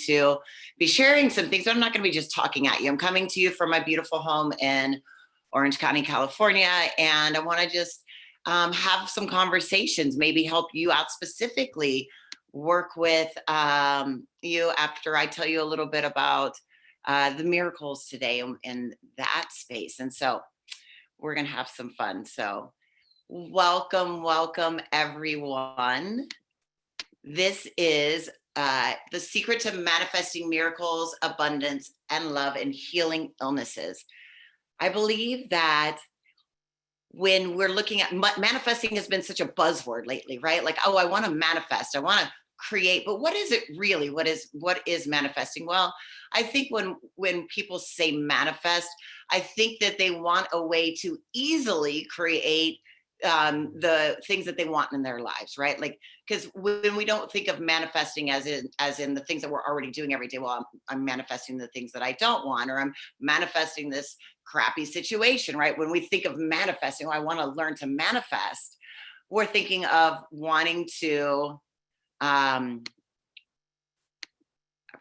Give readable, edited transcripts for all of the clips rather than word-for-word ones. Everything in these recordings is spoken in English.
to be sharing some things. I'm not going to be just talking at you. I'm coming to you from my beautiful home in Orange County, California. And I want to just have some conversations, maybe help you out specifically, work with you after I tell you a little bit about the miracles today in that space. And so we're going to have some fun. So welcome everyone. This is the secret to manifesting miracles, abundance, and love, and healing illnesses. I believe that when we're looking at manifesting has been such a buzzword lately, right? Like, oh, I want to manifest, I want to create, but what is it really? What is manifesting? Well, I think when people say manifest, I think that they want a way to easily create the things that they want in their lives, right? Like, because when we don't think of manifesting as in the things that we're already doing every day, well, I'm manifesting the things that I don't want, or I'm manifesting this crappy situation, right? When we think of manifesting, well, I want to learn to manifest, we're thinking of wanting to I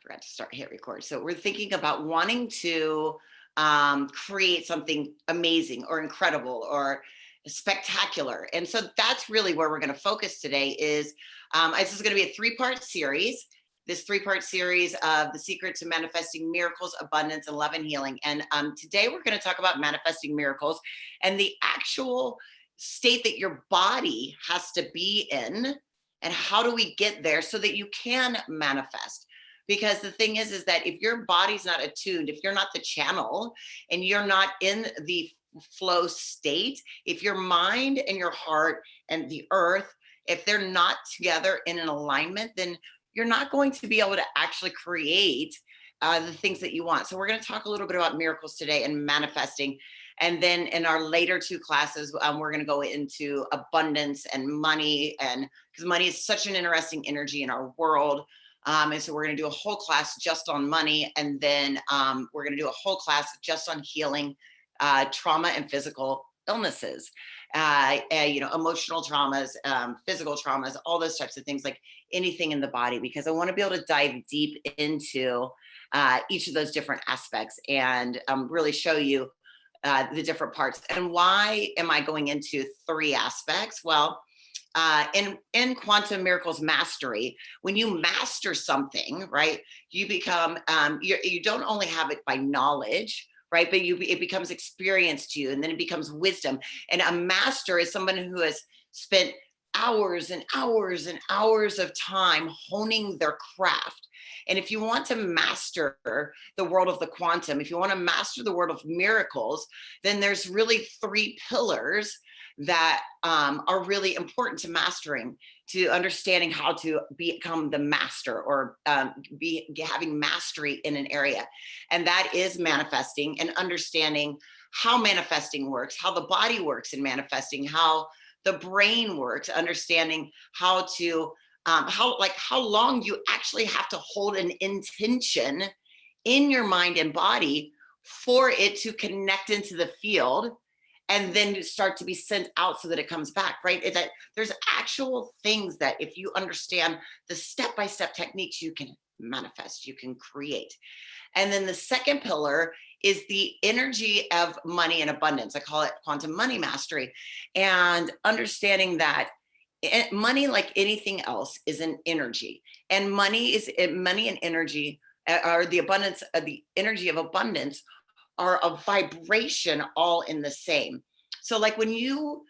forgot to hit record. So we're thinking about wanting to create something amazing or incredible or spectacular. And so that's really where we're going to focus today is, this is going to be a three-part series. This three-part series of the secret to manifesting miracles, abundance, and love and healing. And today we're going to talk about manifesting miracles and the actual state that your body has to be in, and how do we get there so that you can manifest? Because the thing is that if your body's not attuned, if you're not the channel and you're not in the flow state, if your mind and your heart and the earth, if they're not together in an alignment, then you're not going to be able to actually create the things that you want. So we're going to talk a little bit about miracles today and manifesting. And then in our later two classes, we're going to go into abundance and money, and because money is such an interesting energy in our world. And so we're going to do a whole class just on money. And then we're going to do a whole class just on healing trauma and physical illnesses, emotional traumas, physical traumas, all those types of things, like anything in the body, because I want to be able to dive deep into each of those different aspects and really show you the different parts. And why am I going into three aspects? Well, in quantum miracles mastery, when you master something, right, you become, you don't only have it by knowledge, right, but it becomes experience to you, and then it becomes wisdom. And a master is someone who has spent hours and hours and hours of time honing their craft. And if you want to master the world of the quantum, if you want to master the world of miracles, then there's really three pillars that are really important to mastering, to understanding how to become the master, or having mastery in an area. And that is manifesting and understanding how manifesting works, how the body works in manifesting, how the brain works, understanding how to how long you actually have to hold an intention in your mind and body for it to connect into the field and then start to be sent out so that it comes back, right? That there's actual things that if you understand the step-by-step techniques, you can manifest, you can create. And then the second pillar is the energy of money and abundance. I call it quantum money mastery, and understanding that money, like anything else, is an energy, and money and energy, or the abundance of the energy of abundance, are a vibration all in the same. So like when you're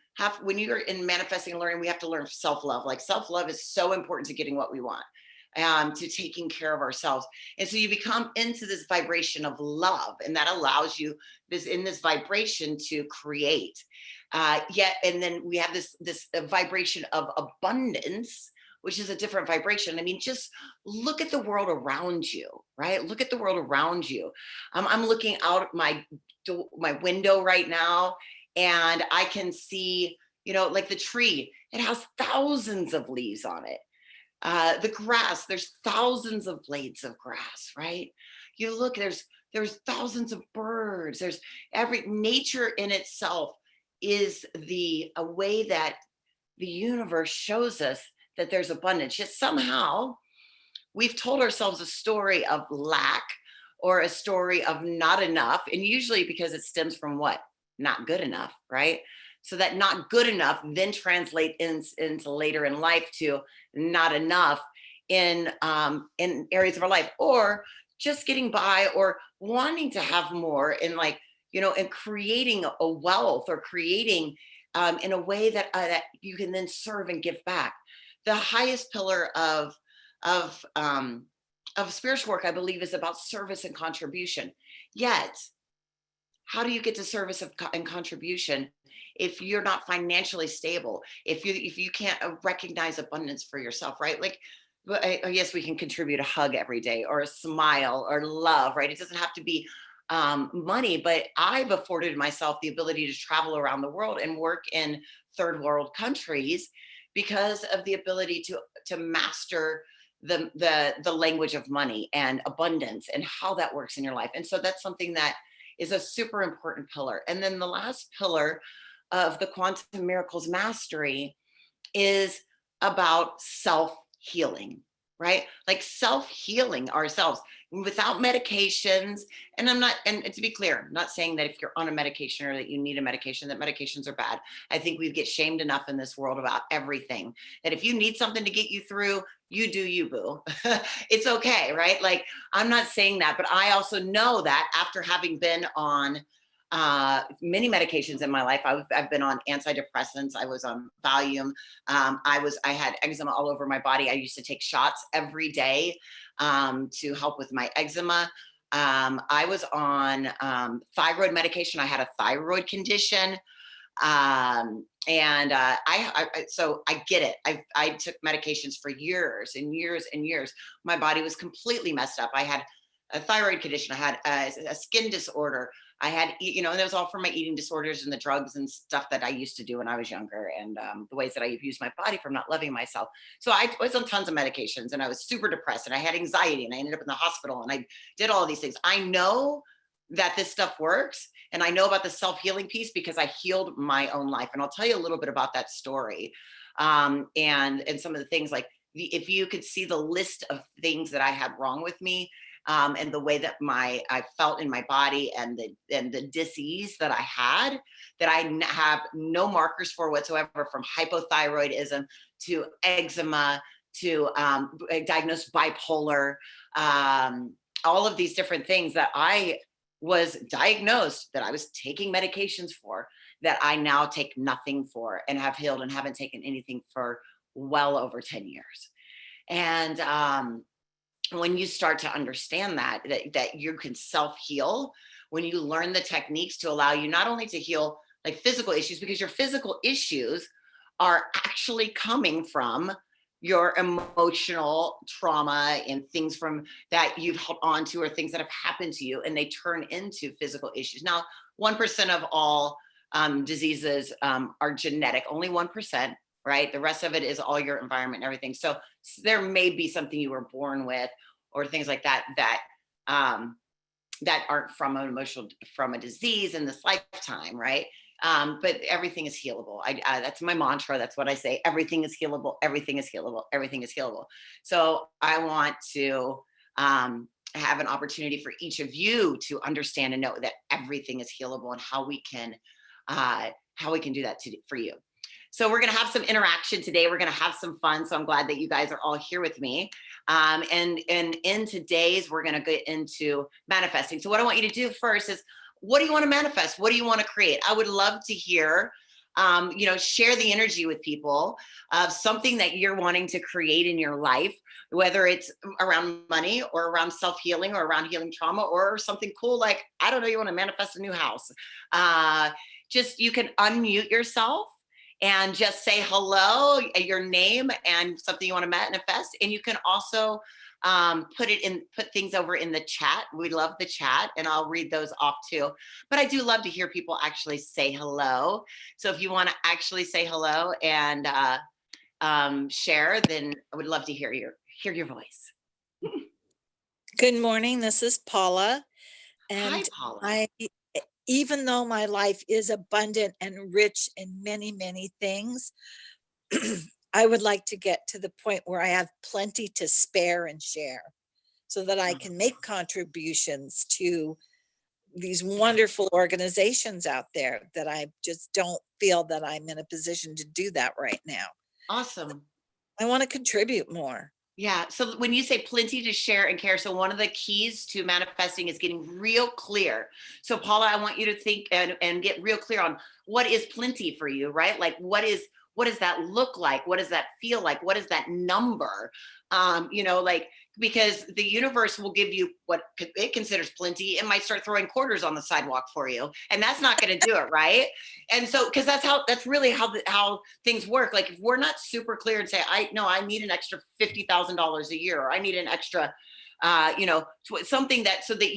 in manifesting and learning, we have to learn self-love. Like self-love is so important to getting what we want, to taking care of ourselves. And so you become into this vibration of love, and that allows you in this vibration to create. And then we have this vibration of abundance, which is a different vibration. I mean, just look at the world around you, right? Look at the world around you. I'm looking out my window right now, and I can see, like the tree, it has thousands of leaves on it. The grass, there's thousands of blades of grass, right? You look, there's thousands of birds. There's nature in itself is a way that the universe shows us that there's abundance. Yet somehow we've told ourselves a story of lack or a story of not enough. And usually because it stems from what? Not good enough, right? So that not good enough then translate into later in life to not enough in areas of our life, or just getting by, or wanting to have more, and like, and creating a wealth, or creating in a way that you can then serve and give back. The highest pillar of of spiritual work, I believe, is about service and contribution. Yet, how do you get to service and contribution if you're not financially stable? If you can't recognize abundance for yourself, right? Like, yes, we can contribute a hug every day, or a smile, or love, right? It doesn't have to be money, but I've afforded myself the ability to travel around the world and work in third world countries because of the ability to master the language of money and abundance, and how that works in your life. And so that's something that is a super important pillar. And then the last pillar of the quantum miracles mastery is about self healing, right? Like self healing ourselves without medications. And and to be clear, I'm not saying that if you're on a medication or that you need a medication, that medications are bad. I think we get shamed enough in this world about everything that if you need something to get you through, you do you, boo. It's okay, right? Like, I'm not saying that, but I also know that after having been on many medications in my life. I've been on antidepressants. I was on Valium. I had eczema all over my body. I used to take shots every day to help with my eczema. I was on thyroid medication. I had a thyroid condition. So I get it. I took medications for years and years and years. My body was completely messed up. I had a thyroid condition. I had a skin disorder. I had, and it was all from my eating disorders and the drugs and stuff that I used to do when I was younger, and the ways that I abused my body from not loving myself. So I was on tons of medications, and I was super depressed, and I had anxiety, and I ended up in the hospital, and I did all of these things. I know that this stuff works, and I know about the self-healing piece because I healed my own life. And I'll tell you a little bit about that story. And some of the things, like, if you could see the list of things that I had wrong with me, and the way that I felt in my body, and the disease that I had, that I have no markers for whatsoever, from hypothyroidism to eczema to diagnosed bipolar, all of these different things that I was diagnosed, that I was taking medications for, that I now take nothing for, and have healed and haven't taken anything for well over 10 years. And when you start to understand that you can self-heal, when you learn the techniques to allow you not only to heal like physical issues, because your physical issues are actually coming from your emotional trauma and things from that you've held on to, or things that have happened to you, and they turn into physical issues. Now, 1% of all diseases are genetic, only 1%, right? The rest of it is all your environment and everything. So there may be something you were born with, or things like that that aren't from a disease in this lifetime, right? But everything is healable. That's my mantra. That's what I say. Everything is healable. Everything is healable. Everything is healable. So I want to have an opportunity for each of you to understand and know that everything is healable, and how we can do that for you. So we're going to have some interaction today. We're going to have some fun. So I'm glad that you guys are all here with me. And in today's, we're going to get into manifesting. So what I want you to do first is, what do you want to manifest? What do you want to create? I would love to hear, share the energy with people of something that you're wanting to create in your life, whether it's around money, or around self-healing, or around healing trauma, or something cool like, I don't know, you want to manifest a new house. You can unmute yourself and just say hello, your name, and something you want to manifest. And you can also put things over in the chat. We love the chat, and I'll read those off too. But I do love to hear people actually say hello. So if you want to actually say hello and share, then I would love to hear your voice. Good morning. This is Paula. And Hi, Paula. even though my life is abundant and rich in many, many things, I would like to get to the point where I have plenty to spare and share so that I can make contributions to these wonderful organizations out there that I just don't feel that I'm in a position to do that right now. Awesome. I want to contribute more. Yeah. So when you say plenty to share and care, so one of the keys to manifesting is getting real clear. So Paula, I want you to think and get real clear on what is plenty for you, right? Like what does that look like? What does that feel like? What is that number? Like because the universe will give you what it considers plenty. It might start throwing quarters on the sidewalk for you, and that's not going to do it, right? And so, because that's really how things work. Like if we're not super clear and say, I need an extra $50,000 a year, or I need an extra, something that so that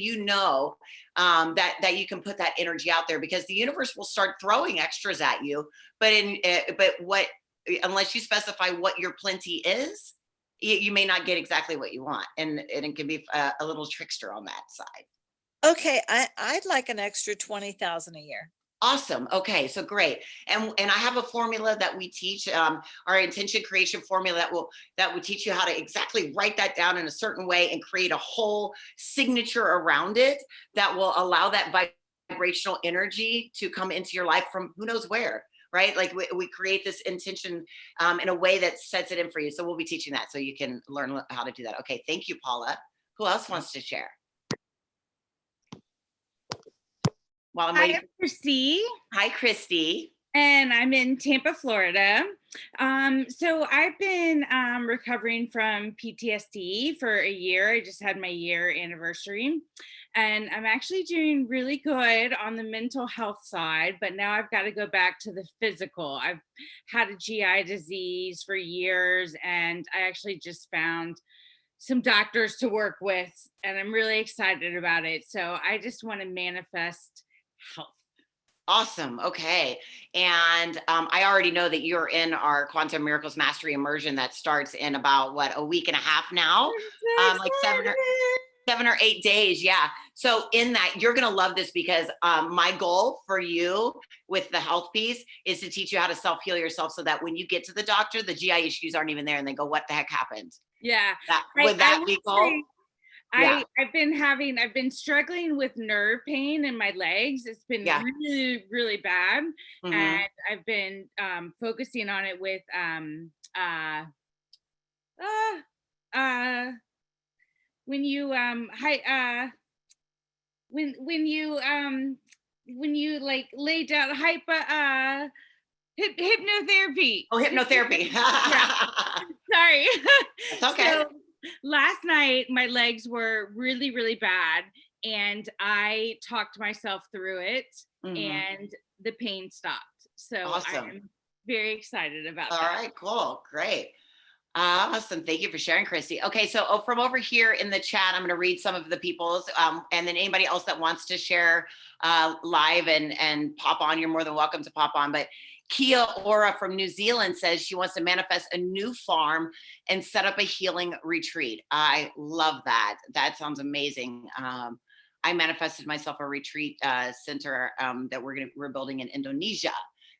that you can put that energy out there, because the universe will start throwing extras at you. But unless you specify what your plenty is, you may not get exactly what you want, and it can be a little trickster on that side. Okay, I'd like an extra 20,000 a year. Awesome. Okay, so great. And I have a formula that we teach, our intention creation formula that will teach you how to exactly write that down in a certain way and create a whole signature around it that will allow that vibrational energy to come into your life from who knows where, right? Like we create this intention in a way that sets it in for you. So we'll be teaching that so you can learn how to do that. Okay, thank you, Paula. Who else wants to share? While I'm Hi, waiting. I'm Christy, Hi, Christy. and I'm in Tampa, Florida. So I've been recovering from PTSD for a year. I just had my year anniversary, and I'm actually doing really good on the mental health side, but now I've got to go back to the physical. I've had a GI disease for years, and I actually just found some doctors to work with, and I'm really excited about it. So I just want to manifest health. Awesome. Okay. And I already know that you're in our Quantum Miracles Mastery Immersion that starts in about a week and a half now, like 7 or 8 days. Yeah. So in that, you're going to love this, because my goal for you with the health piece is to teach you how to self-heal yourself, so that when you get to the doctor, the GI issues aren't even there and they go, what the heck happened? Yeah. Would that be cool? Yeah. I've been struggling with nerve pain in my legs. It's been really, really bad. Mhm. And I've been focusing on it with when you when you like lay down hypnotherapy. Oh, hypnotherapy. Sorry. It's okay. So last night my legs were really, really bad, and I talked myself through it, and the pain stopped. So Awesome. I'm very excited about All that. right, cool. Great. Awesome. Thank you for sharing, Christy. Okay, so from over here in the chat, I'm going to read some of the people's, and then anybody else that wants to share live and pop on, you're more than welcome to pop on. But Kia Ora from New Zealand says she wants to manifest a new farm and set up a healing retreat. I love that. That sounds amazing. I manifested myself a retreat center that we're building in Indonesia.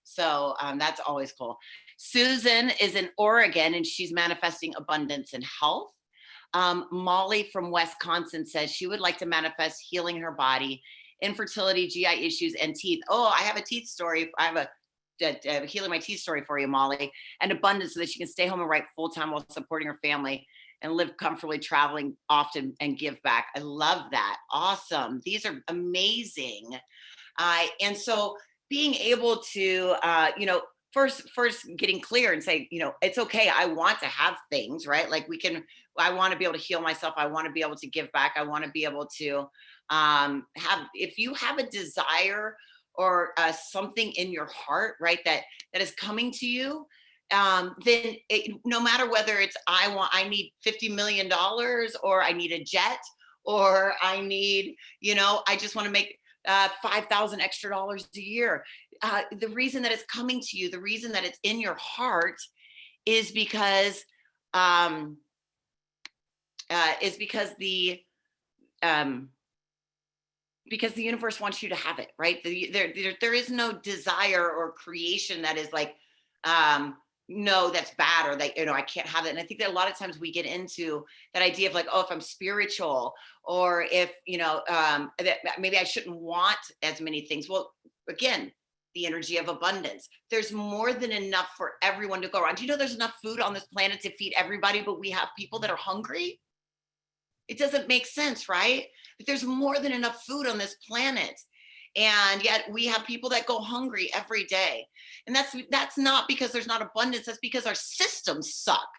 So that's always cool. Susan is in Oregon, and she's manifesting abundance and health. Molly from Wisconsin says she would like to manifest healing her body, infertility, GI issues, and teeth. Oh, I have a teeth story. I have a healing my teeth story for you, Molly, and abundance, so that she can stay home and write full time while supporting her family and live comfortably, traveling often, and give back. I love that. Awesome. These are amazing. And so being able to, first getting clear and say, it's okay. I want to have things, right? Like I want to be able to heal myself. I want to be able to give back. I want to be able to if you have a desire or something in your heart, right, that is coming to you, then no matter whether it's I need $50 million, or I need a jet, or I need, I just want to make 5,000 extra dollars a year. The reason that it's coming to you, the reason that it's in your heart, is because the universe wants you to have it, right? There is no desire or creation that is like no, that's bad, or that, I can't have it. And I think that a lot of times we get into that idea of like, oh, if I'm spiritual, or if, that maybe I shouldn't want as many things. Well, again, the energy of abundance. There's more than enough for everyone to go around. Do you know there's enough food on this planet to feed everybody, but we have people that are hungry? It doesn't make sense, right? But there's more than enough food on this planet. And yet we have people that go hungry every day. And that's not because there's not abundance. That's because our systems suck,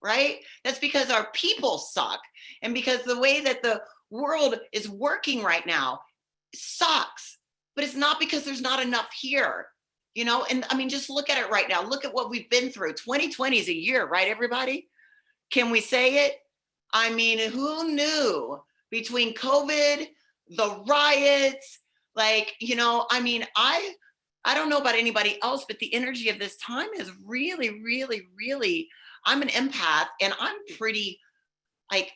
right? That's because our people suck. And because the way that the world is working right now sucks. But it's not because there's not enough here, And I mean, just look at it right now. Look at what we've been through. 2020 is a year, right, everybody? Can we say it? I mean, who knew between COVID, the riots, like, I mean, I don't know about anybody else, but the energy of this time is really, really, really, I'm an empath, and I'm pretty like,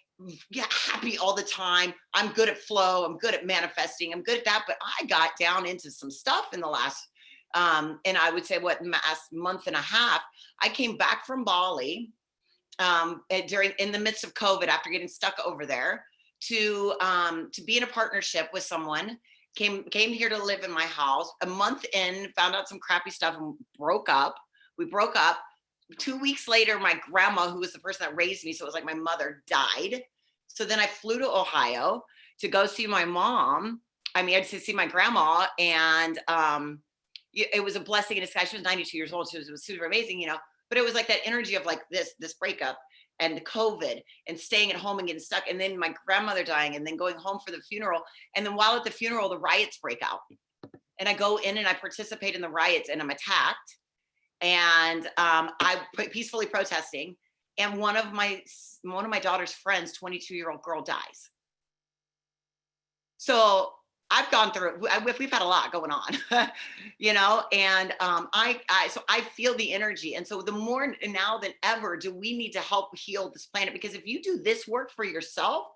yeah, happy all the time. I'm good at flow. I'm good at manifesting. I'm good at that. But I got down into some stuff in the last, and I would say last month and a half. I came back from Bali in the midst of COVID, after getting stuck over there, to be in a partnership with someone. Came here to live in my house. A month in, found out some crappy stuff and broke up. We broke up. 2 weeks later, my grandma, who was the person that raised me, so it was like my mother, died. So then I flew to Ohio to go see my mom. I mean, I had to see my grandma, and it was a blessing in disguise. She was 92 years old. It was super amazing, But it was like that energy of like this breakup and COVID and staying at home and getting stuck, and then my grandmother dying, and then going home for the funeral. And then while at the funeral, the riots break out, and I go in and I participate in the riots, and I'm attacked. And I peacefully protesting, and one of my daughter's friends, 22-year-old girl, dies. So I've gone through it. We've had a lot going on, and so I feel the energy. And so the more now than ever do we need to help heal this planet, because if you do this work for yourself,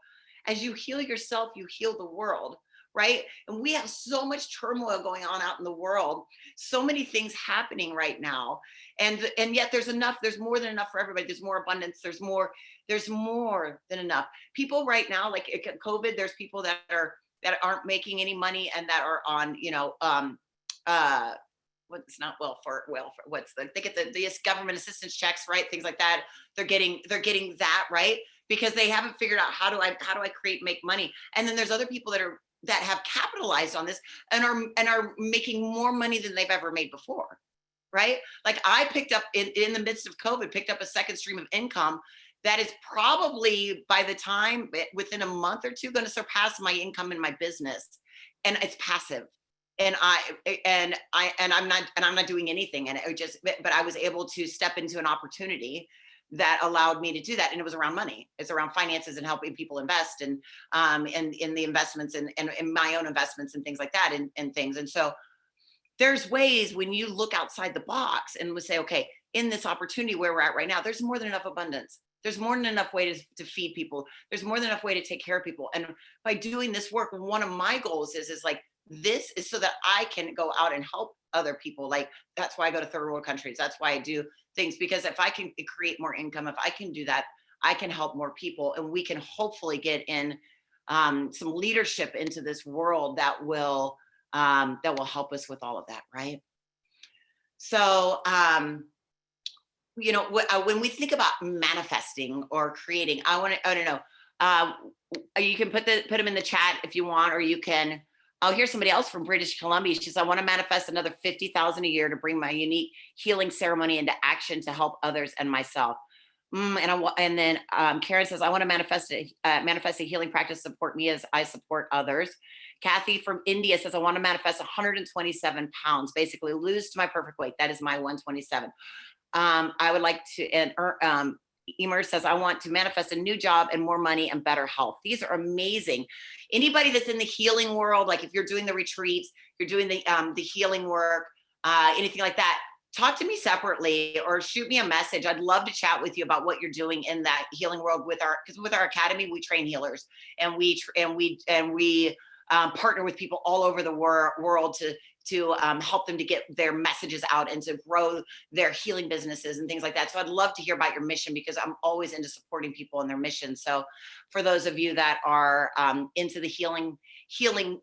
as you heal yourself, you heal the world. Right? And we have so much turmoil going on out in the world, so many things happening right now. And yet there's more than enough for everybody. There's more abundance. There's more than enough. People right now, like COVID, there's people that aren't making any money, and that are on, what's not they get the government assistance checks, right? Things like that. They're getting that, right? Because they haven't figured out how do I make money. And then there's other people that have capitalized on this and are making more money than they've ever made before, right? Like I picked up in the midst of COVID, picked up a second stream of income that is probably, by the time within a month or two, going to surpass my income in my business, and it's passive. And I'm not doing anything, and but I was able to step into an opportunity that allowed me to do that. And it was around money. It's around finances and helping people invest, and in the investments and in my own investments and things like that, and things. And so there's ways when you look outside the box and we say, okay, in this opportunity where we're at right now, there's more than enough abundance. There's more than enough way to feed people. There's more than enough way to take care of people. And by doing this work, one of my goals is like, this is so that I can go out and help other people. Like, that's why I go to third world countries. That's why I do things, because if I can create more income, if I can do that, I can help more people, and we can hopefully get in some leadership into this world that will help us with all of that, right? So when we think about manifesting or creating, I don't know, you can put them in the chat if you want, or you can. Oh, here's somebody else from British Columbia. She says, I want to manifest another 50,000 a year to bring my unique healing ceremony into action to help others and myself. And then Karen says, I want to manifest a healing practice to support me as I support others. Kathy from India says, I want to manifest 127 pounds, basically lose to my perfect weight. That is my 127. I would like to, and Emer says, I want to manifest a new job and more money and better health. These are amazing. Anybody that's in the healing world, like if you're doing the retreats, you're doing the healing work, anything like that, talk to me separately or shoot me a message. I'd love to chat with you about what you're doing in that healing world because with our academy, we train healers, and we partner with people all over the world to help them to get their messages out and to grow their healing businesses and things like that. So I'd love to hear about your mission, because I'm always into supporting people and their mission. So for those of you that are into the healing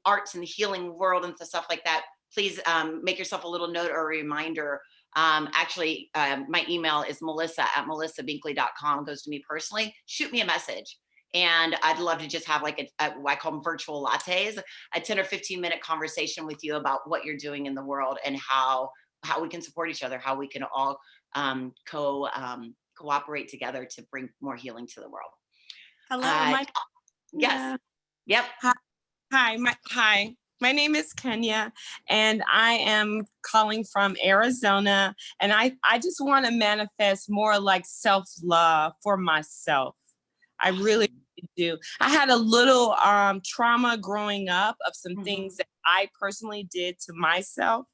arts and the healing world and stuff like that, please make yourself a little note or a reminder. My email is melissa@melissabinkley.com, goes to me personally. Shoot me a message. And I'd love to just have like I call them virtual lattes, a 10 or 15 minute conversation with you about what you're doing in the world and how we can support each other, how we can all cooperate together to bring more healing to the world. Hello, yes. Yep. Hi. My name is Kenya, and I am calling from Arizona. And I just want to manifest more like self-love for myself. I really do. I had a little trauma growing up of some things that I personally did to myself,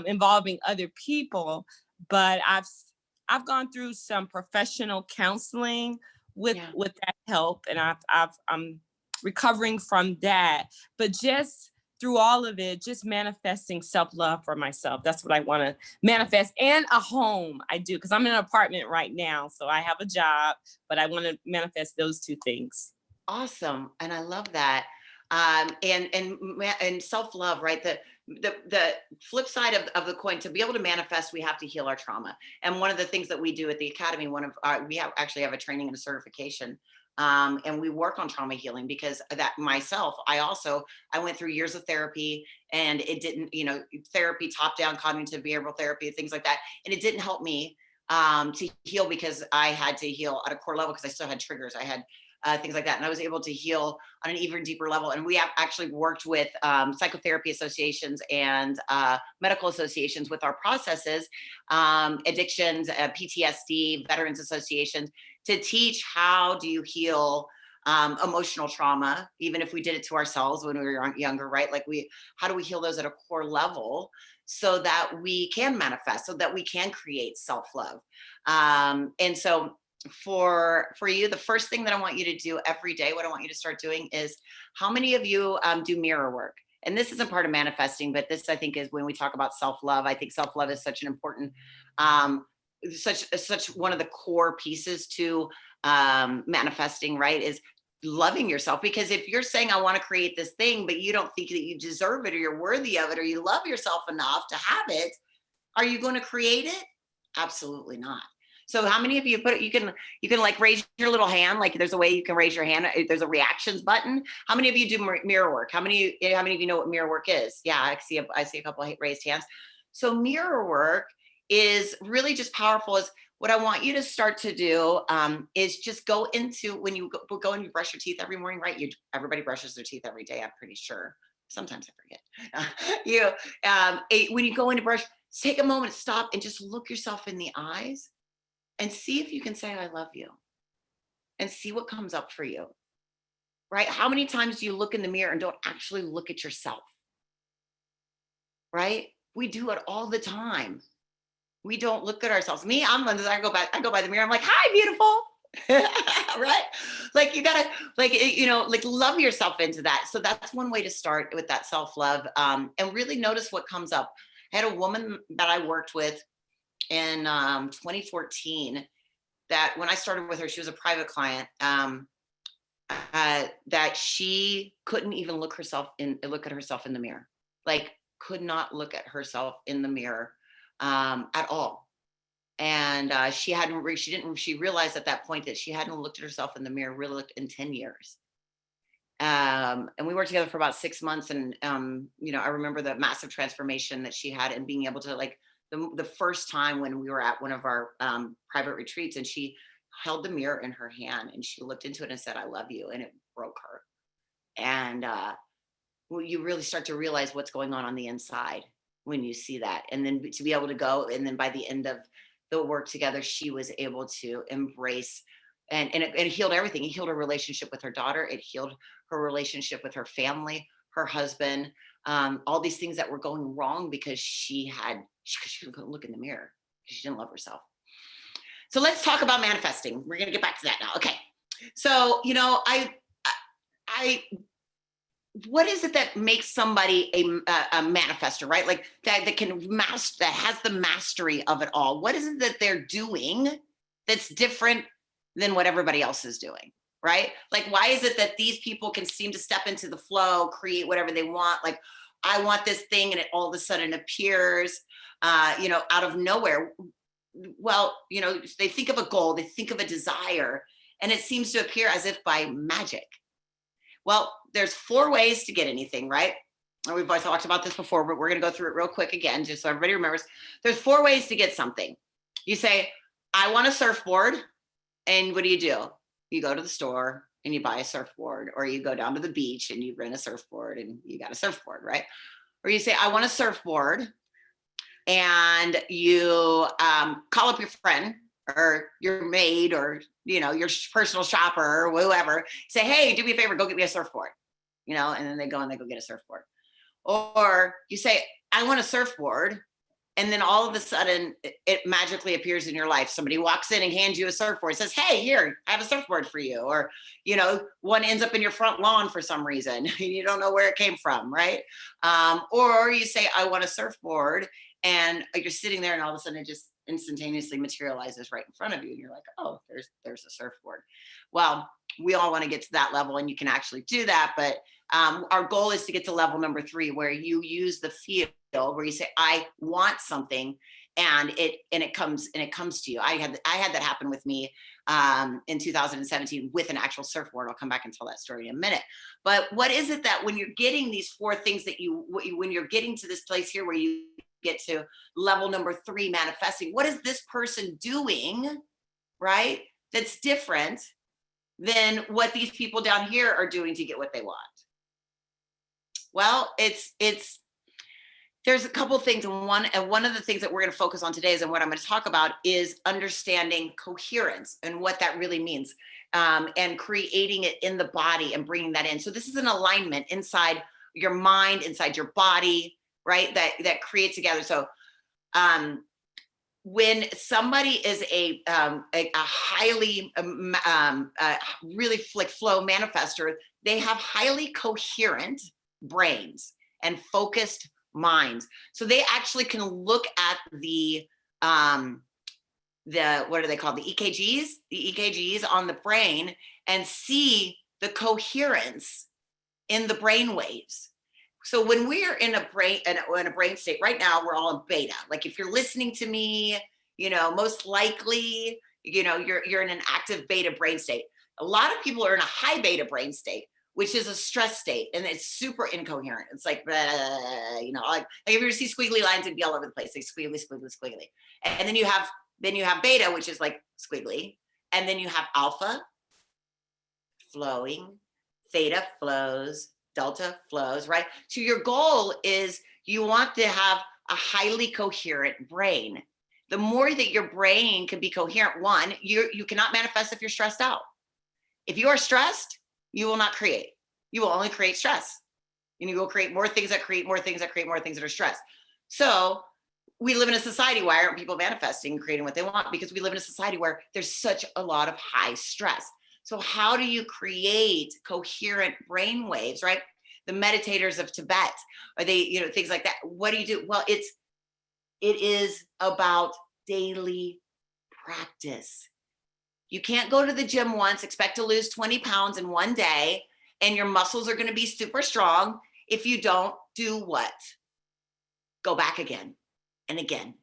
involving other people. But I've gone through some professional counseling with that help, and I'm recovering from that. But just through all of it, just manifesting self-love for myself. That's what I want to manifest. And a home, I do, because I'm in an apartment right now. So I have a job, but I want to manifest those two things. Awesome. And I love that. And self-love, right? The flip side of the coin, to be able to manifest, we have to heal our trauma. And one of the things that we do at the Academy, we actually have a training and a certification, and we work on trauma healing, because that myself, I went through years of therapy, and it didn't, therapy, top-down cognitive behavioral therapy, things like that. And it didn't help me to heal, because I had to heal at a core level, because I still had triggers. I had things like that. And I was able to heal on an even deeper level. And we have actually worked with psychotherapy associations and medical associations with our processes, addictions, PTSD, veterans associations, to teach how do you heal emotional trauma, even if we did it to ourselves when we were younger, right? Like how do we heal those at a core level so that we can manifest, so that we can create self-love. And so for you, the first thing that I want you to do every day, what I want you to start doing is, how many of you do mirror work? And this isn't part of manifesting, but this, I think, is when we talk about self-love. I think self-love is such an important, such one of the core pieces to manifesting, right? Is loving yourself. Because if you're saying, I want to create this thing, but you don't think that you deserve it, or you're worthy of it, or you love yourself enough to have it, are you going to create it? Absolutely not. So how many of you you can like raise your little hand, like there's a way you can raise your hand. There's a reactions button. How many of you do mirror work? How many of you know what mirror work is? Yeah, I see a couple of raised hands. So mirror work is really just powerful. Is what I want you to start to do is just go into, when you go and you brush your teeth every morning, right? Everybody brushes their teeth every day, I'm pretty sure. Sometimes I forget. When you go in to brush, take a moment, stop, and just look yourself in the eyes. And see if you can say, I love you, and see what comes up for you, right? How many times do you look in the mirror and don't actually look at yourself, right? We do it all the time. We don't look at ourselves. Me, I go by the mirror. I'm like, hi, beautiful. Right? Like you gotta, like love yourself into that. So that's one way to start with that self-love, and really notice what comes up. I had a woman that I worked with in 2014, that when I started with her, she was a private client, that she couldn't even look at herself in the mirror, like could not look at herself in the mirror at all. And she realized at that point that she hadn't looked at herself in the mirror, really looked, in 10 years. And we worked together for about 6 months. And, I remember the massive transformation that she had, and being able to, like, the first time when we were at one of our private retreats, and she held the mirror in her hand and she looked into it and said, I love you. And it broke her. And you really start to realize what's going on the inside when you see that. And then to be able to go, and then by the end of the work together, she was able to embrace, and it healed everything. It healed her relationship with her daughter. It healed her relationship with her family, her husband, all these things that were going wrong because she couldn't look in the mirror because she didn't love herself. So let's talk about manifesting. We're going to get back to that now. Okay. So, what is it that makes somebody a manifester, right? Like that can master, that has the mastery of it all. What is it that they're doing that's different than what everybody else is doing, right? Like, why is it that these people can seem to step into the flow, create whatever they want? Like, I want this thing, and it all of a sudden appears, out of nowhere. Well, they think of a goal, they think of a desire, and it seems to appear as if by magic. Well, there's 4 ways to get anything, right? And we've always talked about this before, but we're going to go through it real quick again, just so everybody remembers. There's 4 ways to get something. You say, I want a surfboard. And what do? You go to the store and you buy a surfboard, or you go down to the beach and you rent a surfboard and you got a surfboard, right? Or you say, I want a surfboard. And you call up your friend or your maid or your personal shopper or whoever, say, hey, do me a favor, go get me a surfboard, and then they go get a surfboard. Or you say, I want a surfboard, and then all of a sudden it magically appears in your life. Somebody walks in and hands you a surfboard, says, hey, here, I have a surfboard for you. Or one ends up in your front lawn for some reason and you don't know where it came from, right? Or you say, I want a surfboard, and you're sitting there and all of a sudden it just instantaneously materializes right in front of you, and you're like, oh, there's a surfboard. Well, we all want to get to that level, and you can actually do that, but our goal is to get to level number 3, where you use the feel, where you say, I want something, and it comes to you. I had that happen with me in 2017 with an actual surfboard. I'll come back and tell that story in a minute. But what is it that when you're getting these 4 things that when you're getting to this place here where you get to level number 3, manifesting, what is this person doing, right, that's different than what these people down here are doing to get what they want? Well, there's a couple of things, and one of the things that we're going to focus on today is, and what I'm going to talk about, is understanding coherence and what that really means, and creating it in the body and bringing that in. So this is an alignment inside your mind, inside your body, right? That creates together. So when somebody is a highly really flow manifester, they have highly coherent brains and focused minds. So they actually can look at the what are they called? The EKGs on the brain, and see the coherence in the brain waves. So when we're in a brain state right now, we're all in beta. Like, if you're listening to me, most likely, you're in an active beta brain state. A lot of people are in a high beta brain state, which is a stress state, and it's super incoherent. It's like, like if you ever see squiggly lines, it'd be all over the place, like squiggly, squiggly, squiggly. And then you have beta, which is like squiggly, and then you have alpha, flowing, theta flows, delta flows, right? So your goal is you want to have a highly coherent brain. The more that your brain can be coherent, one, you cannot manifest if you're stressed out. If you are stressed, you will not create. You will only create stress. And you will create more things that create more things that create more things that are stress. So we live in a society, why aren't people manifesting and creating what they want? Because we live in a society where there's such a lot of high stress. So how do you create coherent brain waves, right? The meditators of Tibet, or they, things like that. What do you do? Well, it is about daily practice. You can't go to the gym once, expect to lose 20 pounds in one day, and your muscles are going to be super strong if you don't do what? Go back again and again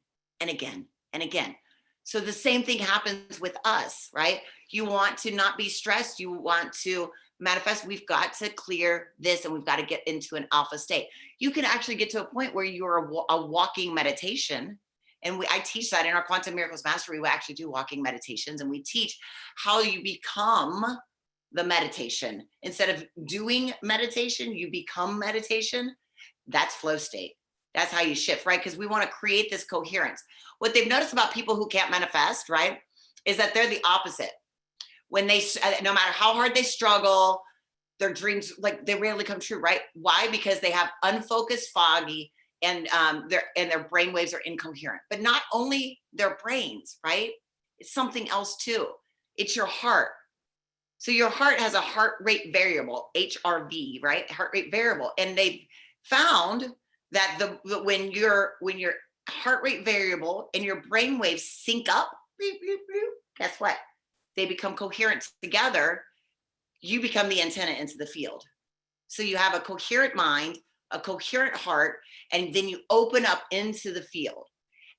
and again and again. So the same thing happens with us, right? You want to not be stressed. You want to manifest. We've got to clear this, and we've got to get into an alpha state. You can actually get to a point where you're a walking meditation. And I teach that in our Quantum Miracles Mastery. We actually do walking meditations, and we teach how you become the meditation. Instead of doing meditation, you become meditation. That's flow state. That's how you shift, right? Because we want to create this coherence. What they've noticed about people who can't manifest, right, is that they're the opposite. When they, no matter how hard they struggle, their dreams, like, they rarely come true, right? Why? Because they have unfocused, foggy, and their brain waves are incoherent. But not only their brains, right? It's something else too. It's your heart. So your heart has a heart rate variable, HRV, right? Heart rate variable. And they found that when your heart rate variable and your brain waves sync up, bloop, bloop, bloop, guess what? They become coherent together. You become the antenna into the field. So you have a coherent mind, a coherent heart, and then you open up into the field.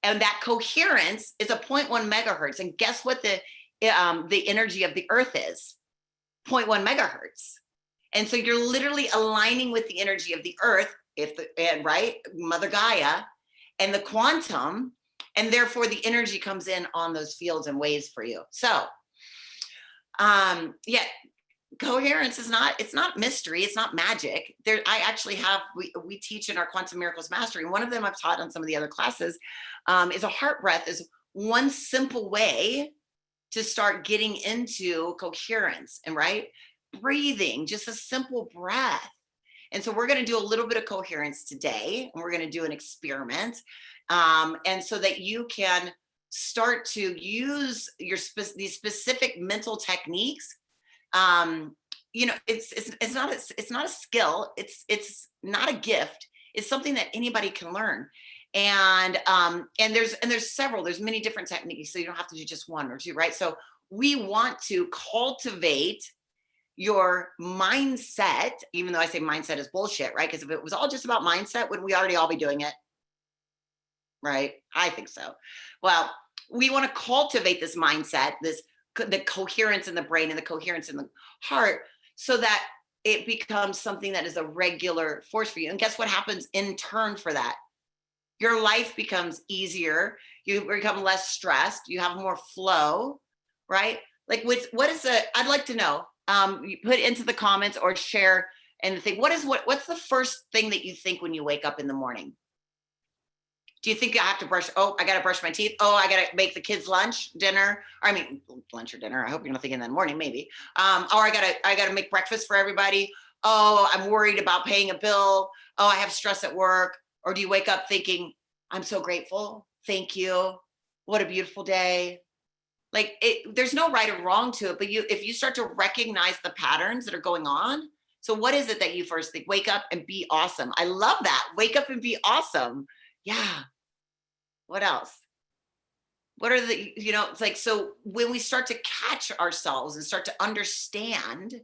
And that coherence is a 0.1 megahertz. And guess what the energy of the earth is? 0.1 megahertz. And so you're literally aligning with the energy of the earth, right? Mother Gaia and the quantum, and therefore the energy comes in on those fields and waves for you. So yeah, coherence is it's not mystery, it's not magic. I actually have, we teach in our Quantum Miracles Mastery, and one of them I've taught on some of the other classes, is a heart breath is one simple way to start getting into coherence, and right? Breathing, just a simple breath. And so we're going to do a little bit of coherence today, and we're going to do an experiment. And so that you can start to use these specific mental techniques. You know, it's not a skill. It's not a gift. It's something that anybody can learn. And there's many different techniques. So you don't have to do just one or two, right? So we want to cultivate your mindset, even though I say mindset is bullshit, right? Because if it was all just about mindset, would we already all be doing it? Right? I think so. Well, we want to cultivate this mindset, the coherence in the brain and the coherence in the heart, so that it becomes something that is a regular force for you. And guess what happens in turn for that? Your life becomes easier. You become less stressed. You have more flow, right? Like I'd like to know, you put into the comments or share and think, what's the first thing that you think when you wake up in the morning? Do you think I have to brush? Oh, I got to brush my teeth. Oh, I got to make the kids lunch, dinner. Or I mean, lunch or dinner. I hope you're not thinking that in the morning, maybe. Or I got to make breakfast for everybody. Oh, I'm worried about paying a bill. Oh, I have stress at work. Or do you wake up thinking, I'm so grateful. Thank you. What a beautiful day. Like there's no right or wrong to it, but if you start to recognize the patterns that are going on. So what is it that you first think? Wake up and be awesome. I love that. Wake up and be awesome. Yeah. What else? What are it's like, so when we start to catch ourselves and start to understand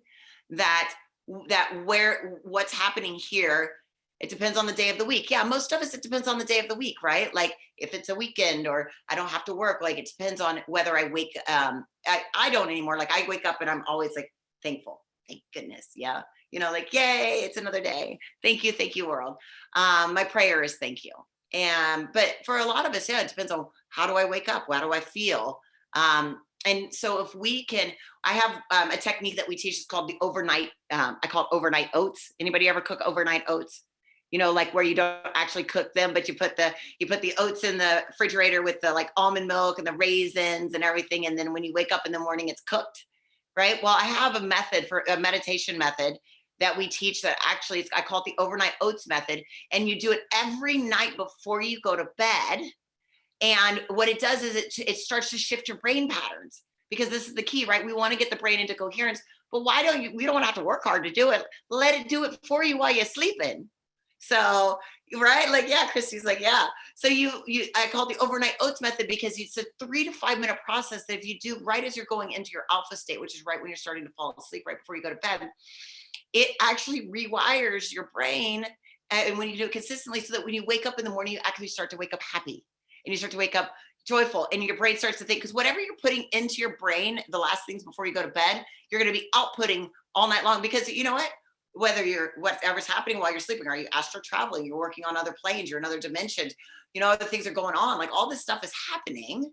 that what's happening here, it depends on the day of the week. Yeah, most of us, it depends on the day of the week, right? Like if it's a weekend or I don't have to work, like it depends on whether I wake, I don't anymore. Like I wake up and I'm always like thankful. Thank goodness. Yeah. Like, yay, it's another day. Thank you, world. My prayer is thank you. But for a lot of us, yeah, it depends on how do I wake up? How do I feel? And so if we can, I have a technique that we teach. It's called the overnight, I call it overnight oats. Anybody ever cook overnight oats? Like where you don't actually cook them, but you put the oats in the refrigerator with the like almond milk and the raisins and everything. And then when you wake up in the morning, it's cooked, right? Well, I have a meditation method that we teach that actually I call it the overnight oats method. And you do it every night before you go to bed. And what it does is it starts to shift your brain patterns, because this is the key, right? We want to get the brain into coherence, but we don't have to work hard to do it. Let it do it for you while you're sleeping. So, right? Like, yeah, Christy's like, yeah. So I call it the overnight oats method because it's a 3 to 5 minute process that if you do right as you're going into your alpha state, which is right when you're starting to fall asleep, right before you go to bed, it actually rewires your brain. And when you do it consistently, so that when you wake up in the morning, you actually start to wake up happy and you start to wake up joyful, and your brain starts to think, because whatever you're putting into your brain, the last things before you go to bed, you're going to be outputting all night long. Because you know what? Whatever's happening while you're sleeping, are you astral traveling? You're working on other planes, you're in other dimensions, other things are going on. Like all this stuff is happening.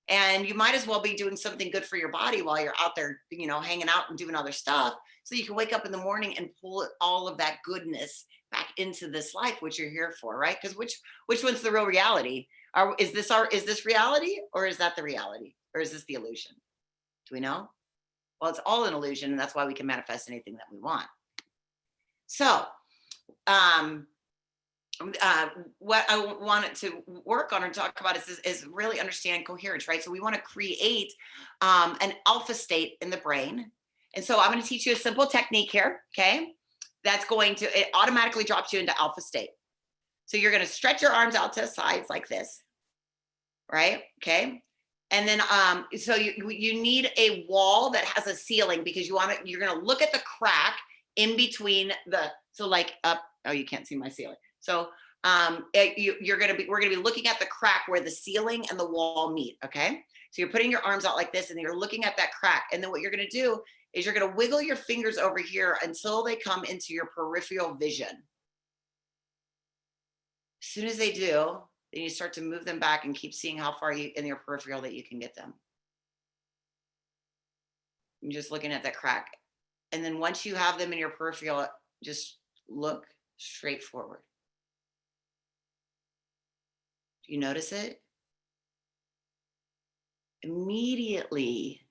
And you might as well be doing something good for your body while you're out there, hanging out and doing other stuff. So you can wake up in the morning and pull all of that goodness back into this life, which you're here for, right? Because which one's the real reality? Is this reality, or is that the reality? Or is this the illusion? Do we know? Well, it's all an illusion, and that's why we can manifest anything that we want. So, what I wanted to work on and talk about is really understand coherence, right? So we want to create an alpha state in the brain, And so I'm going to teach you a simple technique here, okay? That's going to, it automatically drops you into alpha state. So you're going to stretch your arms out to the sides like this, right? Okay. And then, so you need a wall that has a ceiling, because you're going to look at the crack in between so like up, oh, you can't see my ceiling. So we're going to be looking at the crack where the ceiling and the wall meet. Okay. So you're putting your arms out like this and you're looking at that crack. And then what you're going to do is you're going to wiggle your fingers over here until they come into your peripheral vision. As soon as they do, then you start to move them back and keep seeing how far in your peripheral that you can get them. You're just looking at that crack. And then once you have them in your peripheral, just look straight forward. Do you notice it? Immediately,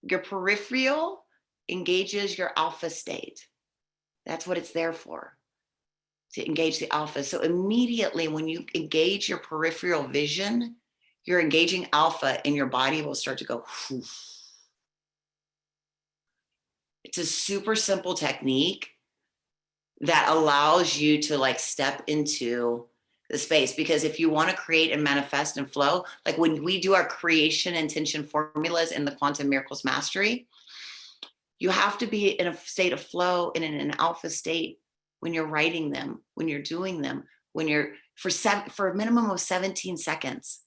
your peripheral engages your alpha state. That's what it's there for, to engage the alpha. So immediately when you engage your peripheral vision, you're engaging alpha and your body will start to go, whew. It's a super simple technique that allows you to like step into the space, because if you want to create and manifest and flow, like when we do our creation intention formulas in the Quantum Miracles Mastery, you have to be in a state of flow and in an alpha state when you're writing them, when you're doing them, when you're for a minimum of 17 seconds.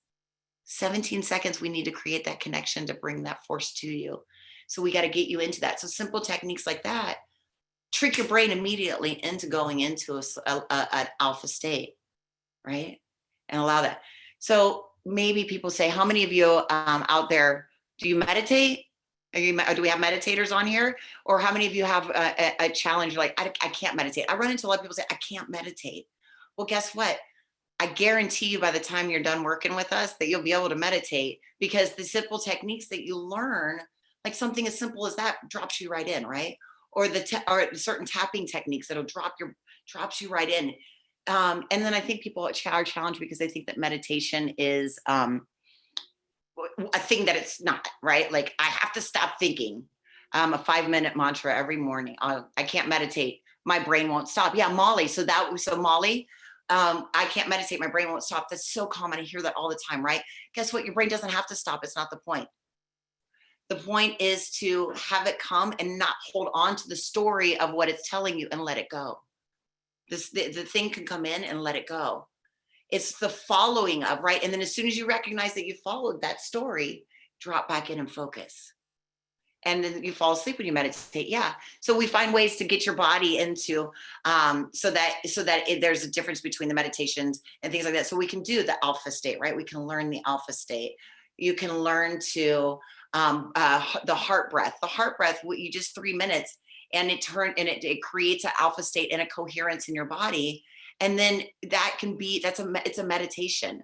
17 seconds, we need to create that connection to bring that force to you. So we got to get you into that. So simple techniques like that trick your brain immediately into going into an alpha state, right? And allow that. So maybe people say, how many of you out there, do you meditate? Do we have meditators on here? Or how many of you have a challenge like, I can't meditate? I run into a lot of people say, I can't meditate. Well, guess what? I guarantee you by the time you're done working with us that you'll be able to meditate, because the simple techniques that you learn, like something as simple as that, drops you right in, right? Or or certain tapping techniques that'll drops you right in. And then I think people are challenged because they think that meditation is a thing that it's not, right? Like I have to stop thinking. A 5-minute mantra every morning. I can't meditate. My brain won't stop. Yeah, Molly. So Molly, I can't meditate. My brain won't stop. That's so common. I hear that all the time, right? Guess what? Your brain doesn't have to stop. It's not the point. The point is to have it come and not hold on to the story of what it's telling you and let it go. The thing can come in and let it go. It's the following of, right? And then as soon as you recognize that you followed that story, drop back in and focus. And then you fall asleep when you meditate. Yeah. So we find ways to get your body into, so that there's a difference between the meditations and things like that. So we can do the alpha state, right? We can learn the alpha state. You can learn to, the heart breath. The heart breath, you just 3 minutes and it creates an alpha state and a coherence in your body. And then that can be, it's a meditation.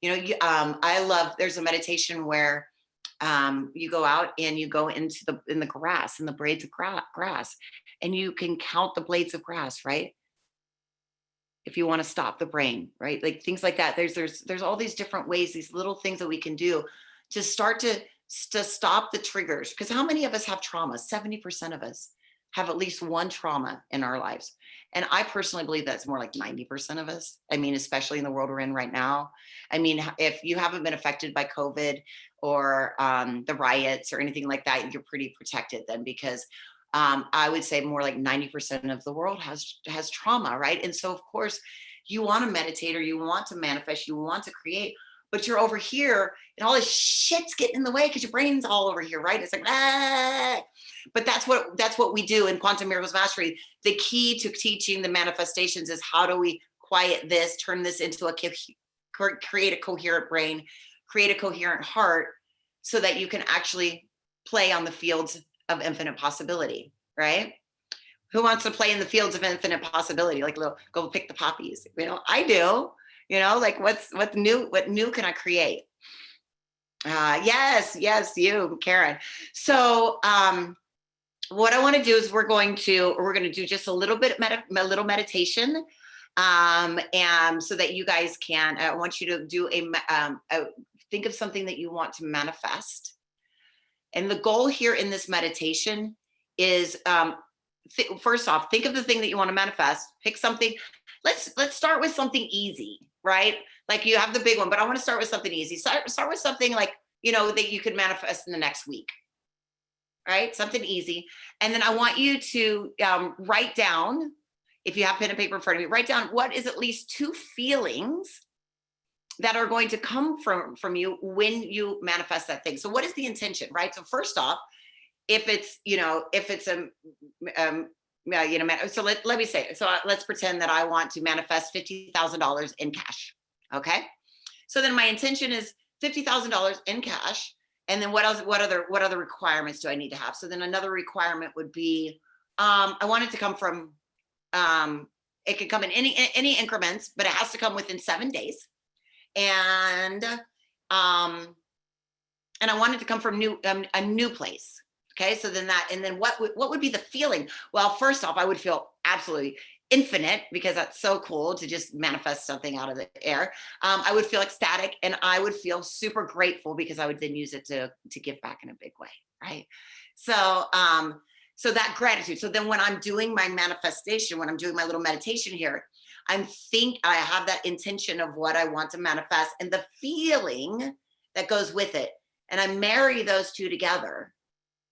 You know, there's a meditation where you go out and you go in the grass, in the blades of grass, and you can count the blades of grass, right? If you want to stop the brain, right? Like things like that. There's all these different ways, these little things that we can do to start to stop the triggers. Because how many of us have trauma? 70% of us have at least one trauma in our lives. And I personally believe that's more like 90% of us. I mean, especially in the world we're in right now. I mean, if you haven't been affected by COVID or the riots or anything like that, you're pretty protected then, because I would say more like 90% of the world has trauma, right? And so of course you want to meditate or you want to manifest, you want to create, but you're over here and all this shit's getting in the way because your brain's all over here, right? It's like, ah. But that's what we do in Quantum Miracles Mastery. The key to teaching the manifestations is how do we quiet this, turn this into create a coherent brain, create a coherent heart, so that you can actually play on the fields of infinite possibility, right? Who wants to play in the fields of infinite possibility? Like, go pick the poppies. You know, I do. You know, like what's new? What new can I create? Yes, you, Karen. So what I want to do is we're going to do just a little bit little meditation, and so that you guys can. I want you to do think of something that you want to manifest, and the goal here in this meditation is first off, think of the thing that you want to manifest. Pick something. Let's start with something easy, right? Like you have the big one, but I want to start with something easy. Start with something like, that you could manifest in the next week, right? Something easy. And then I want you to write down, if you have pen and paper in front of you, write down what is at least 2 feelings that are going to come from you when you manifest that thing. So what is the intention, right? So first off, if it's so let me say, so let's pretend that I want to manifest $50,000 in cash. Okay. So then my intention is $50,000 in cash. And then what else, what other requirements do I need to have? So then another requirement would be, I want it to come from, it can come in any increments, but it has to come within 7 days. And I want it to come from a new place. Okay. So then what would be the feeling? Well, first off, I would feel absolutely infinite, because that's so cool to just manifest something out of the air. I would feel ecstatic, and I would feel super grateful, because I would then use it to give back in a big way. Right. So, so that gratitude. So then when I'm doing my manifestation, when I'm doing my little meditation here, I have that intention of what I want to manifest and the feeling that goes with it. And I marry those two together.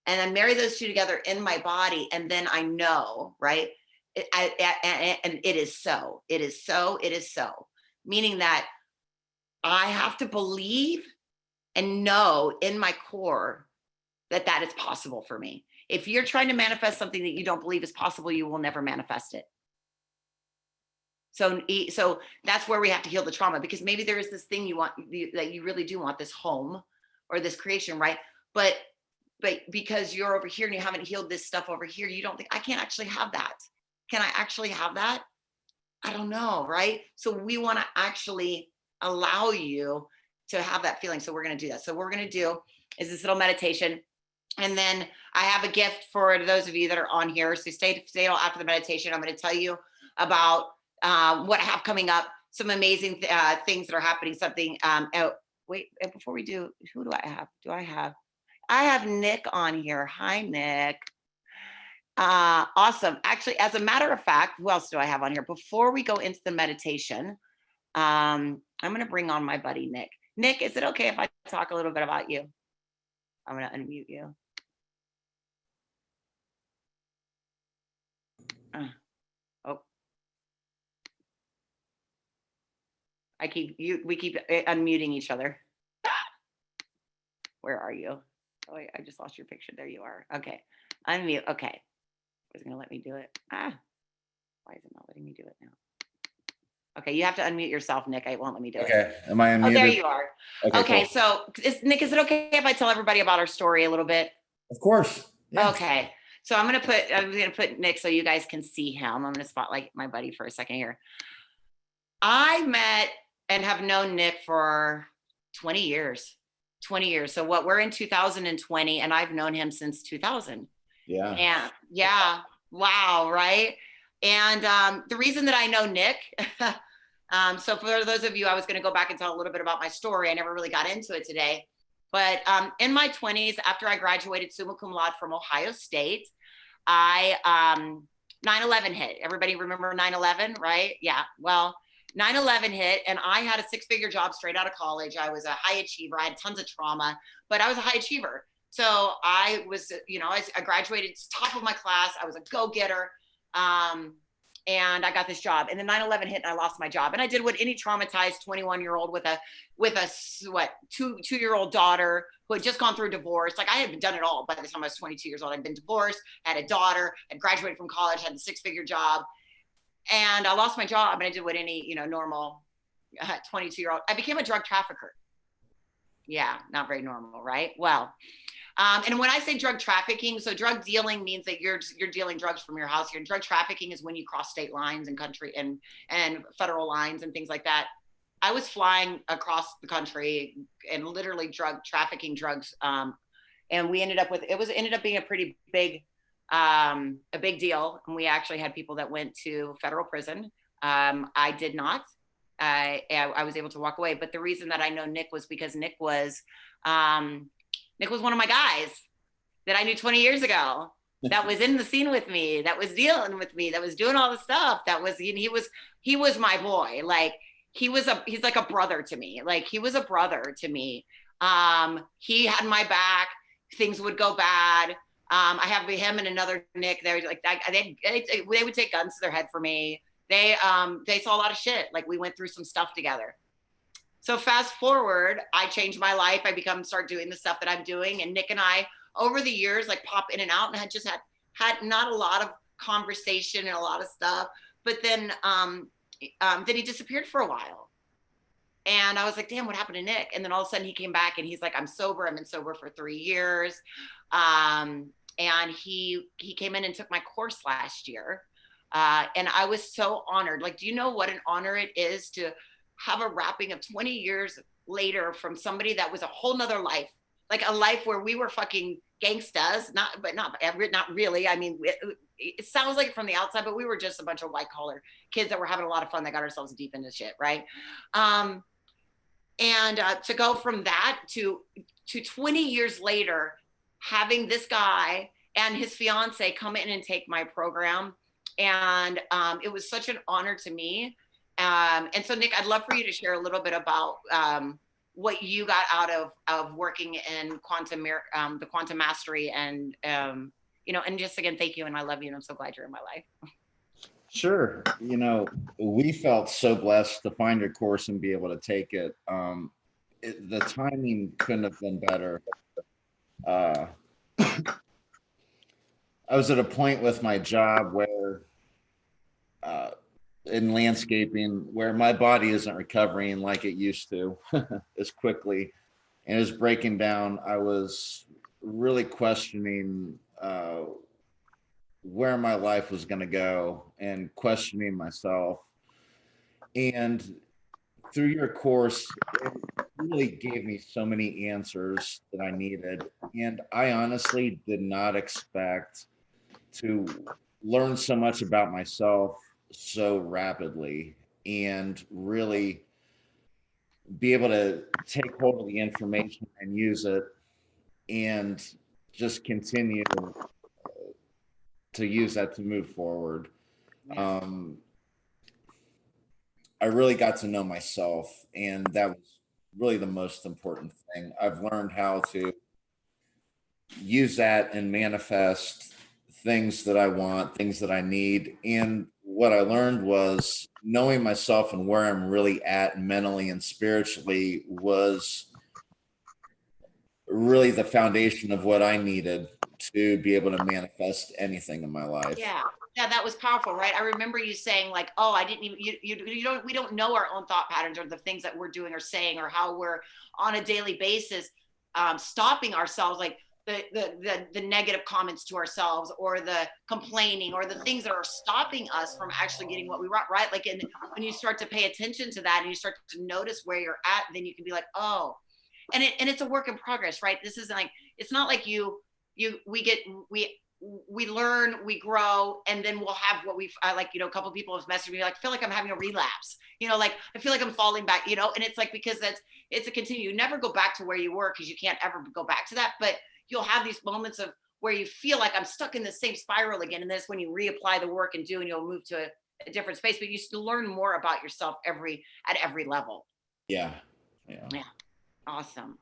And I marry those two together in my body. And then I know, right? And it is so. It is so. It is so. Meaning that I have to believe and know in my core that that is possible for me. If you're trying to manifest something that you don't believe is possible, you will never manifest it. So that's where we have to heal the trauma, because maybe there is this thing you want, that you really do want, this home or this creation, right? But because you're over here and you haven't healed this stuff over here, you don't think, I can't actually have that. Can I actually have that? I don't know, right? So we want to actually allow you to have that feeling. So we're going to do that. So what we're going to do is this little meditation. And then I have a gift for those of you that are on here. So stay till after the meditation. I'm going to tell you about what I have coming up, some amazing things that are happening, something. Wait, before we do, who do I have? I have Nick on here. Hi, Nick. Awesome. Actually, as a matter of fact, who else do I have on here? Before we go into the meditation, I'm going to bring on my buddy, Nick. Nick, is it okay if I talk a little bit about you? I'm going to unmute you. Oh. We keep unmuting each other. Where are you? Oh, wait, I just lost your picture. There you are. Okay. Unmute. Okay. It's going to let me do it. Why is it not letting me do it now? Okay. You have to unmute yourself, Nick. It won't let me do it. Okay. Am I unmuted? Oh, there you are. Okay. Cool. So Nick, is it okay if I tell everybody about our story a little bit? Of course. Yeah. Okay. So I'm going to put Nick so you guys can see him. I'm going to spotlight my buddy for a second here. I met and have known Nick for 20 years. 20 years. So we're in 2020, and I've known him since 2000. Yeah. And yeah. Wow. Right. And the reason that I know Nick, so for those of you, I was going to go back and tell a little bit about my story. I never really got into it today, but in my 20s, after I graduated summa cum laude from Ohio State, 9/11 hit. Everybody remember 9/11, right? Yeah. Well, 9/11 hit, and I had a 6-figure job straight out of college. I was a high achiever. I had tons of trauma, but I was a high achiever. So I was, I graduated top of my class. I was a go-getter. And I got this job, and then 9/11 hit, and I lost my job. And I did what any traumatized 21-year-old with a 2-year-old daughter who had just gone through a divorce. Like, I had done it all by the time I was 22 years old. I'd been divorced, had a daughter, had graduated from college, had a 6-figure job. And I lost my job, and I did what any, normal 22-year-old, I became a drug trafficker. Yeah, not very normal, right? Well, and when I say drug trafficking, so drug dealing means that you're dealing drugs from your house here. And drug trafficking is when you cross state lines and country and federal lines and things like that. I was flying across the country and literally trafficking drugs. And we ended up being a pretty big, a big deal. And we actually had people that went to federal prison. I did not. I was able to walk away. But the reason that I know Nick was because Nick was one of my guys that I knew 20 years ago. that was in the scene with me, that was dealing with me, that was doing all the stuff. That was, he was my boy. Like he's like a brother to me. Like he was a brother to me. He had my back. Things would go bad. I have him and another Nick. They were like, they would take guns to their head for me. They saw a lot of shit. Like we went through some stuff together. So fast forward, I changed my life. I start doing the stuff that I'm doing. And Nick and I, over the years, like pop in and out, and had just had not a lot of conversation and a lot of stuff. But then he disappeared for a while. And I was like, damn, what happened to Nick? And then all of a sudden he came back and he's like, I'm sober. I've been sober for 3 years. And he came in and took my course last year. And I was so honored. Like, do you know what an honor it is to have a wrapping of 20 years later from somebody that was a whole nother life, like a life where we were fucking gangstas, not really. I mean, it sounds like it from the outside, but we were just a bunch of white collar kids that were having a lot of fun, that got ourselves deep into shit. Right. And to go from that to 20 years later, having this guy and his fiance come in and take my program. And it was such an honor to me. And so, Nick, I'd love for you to share a little bit about what you got out of working in the quantum mastery, and and just again, thank you, and I love you, and I'm so glad you're in my life. Sure. We felt so blessed to find your course and be able to take it. The timing couldn't have been better. I was at a point with my job where in landscaping where my body isn't recovering like it used to as quickly, and it was breaking down. I was really questioning where my life was going to go and questioning myself. And through your course, it really gave me so many answers that I needed. And I honestly did not expect to learn so much about myself so rapidly, and really be able to take hold of the information and use it, and just continue to use that to move forward. Yeah. I really got to know myself, and that was really the most important thing. I've learned how to use that and manifest things that I want, things that I need. And what I learned was knowing myself and where I'm really at mentally and spiritually was really the foundation of what I needed to be able to manifest anything in my life. Yeah. That was powerful, right? I remember you saying like, oh, I didn't even, we don't know our own thought patterns or the things that we're doing or saying, or how we're on a daily basis stopping ourselves, like the negative comments to ourselves, or the complaining, or the things that are stopping us from actually getting what we want, right? Like, when you start to pay attention to that and you start to notice where you're at, then you can be like, oh, and it's a work in progress, right? This isn't like, it's not like we learn, we grow, and then we'll have what we've like, a couple of people have messaged me like, I feel like I'm having a relapse, like I feel like I'm falling back, and it's like, because it's a continue. You never go back to where you were, because you can't ever go back to that, but you'll have these moments of where you feel like I'm stuck in the same spiral again, and that's when you reapply the work and you'll move to a different space, but you still learn more about yourself at every level. Yeah. Awesome.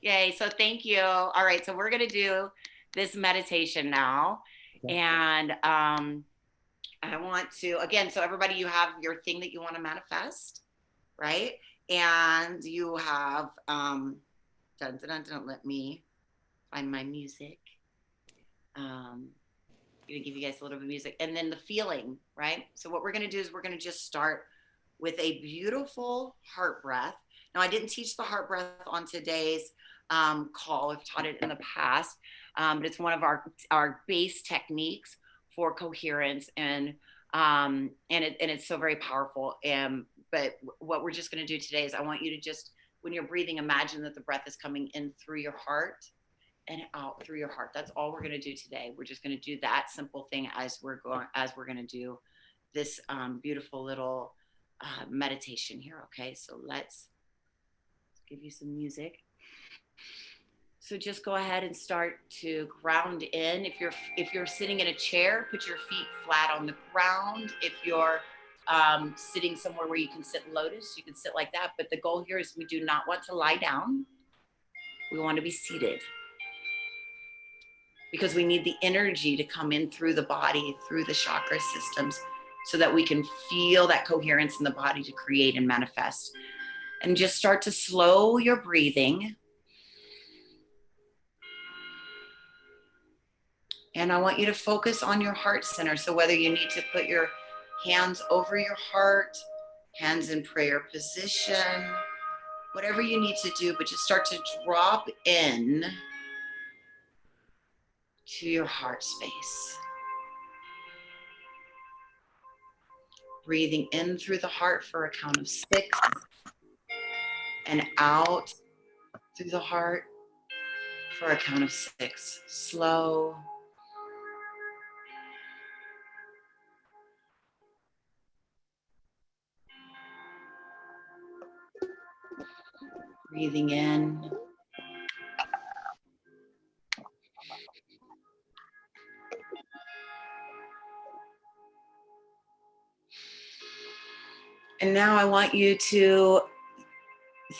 Yay. So thank you. All right, so we're going to do this meditation now. Okay. And I want to, again, so everybody, you have your thing that you want to manifest, right? And you have, let me find my music. I'm going to give you guys a little bit of music, and then the feeling, right? So what we're going to do is we're going to just start with a beautiful heart breath. Now, I didn't teach the heart breath on today's call. I've taught it in the past, but it's one of our base techniques for coherence, and it's so very powerful. But what we're just going to do today is I want you to just, when you're breathing, imagine that the breath is coming in through your heart and out through your heart. That's all we're going to do today. We're just going to do that simple thing as we're going to do this beautiful little meditation here. Okay, so let's give you some music. So just go ahead and start to ground in. If you're sitting in a chair, put your feet flat on the ground. If you're sitting somewhere where you can sit lotus, you can sit like that. But the goal here is we do not want to lie down. We want to be seated because we need the energy to come in through the body, through the chakra systems, so that we can feel that coherence in the body to create and manifest. And just start to slow your breathing. And I want you to focus on your heart center. So whether you need to put your hands over your heart, hands in prayer position, whatever you need to do, but just start to drop in to your heart space. Breathing in through the heart for a count of 6 and out through the heart for a count of 6. Slow. Breathing in. And now I want you to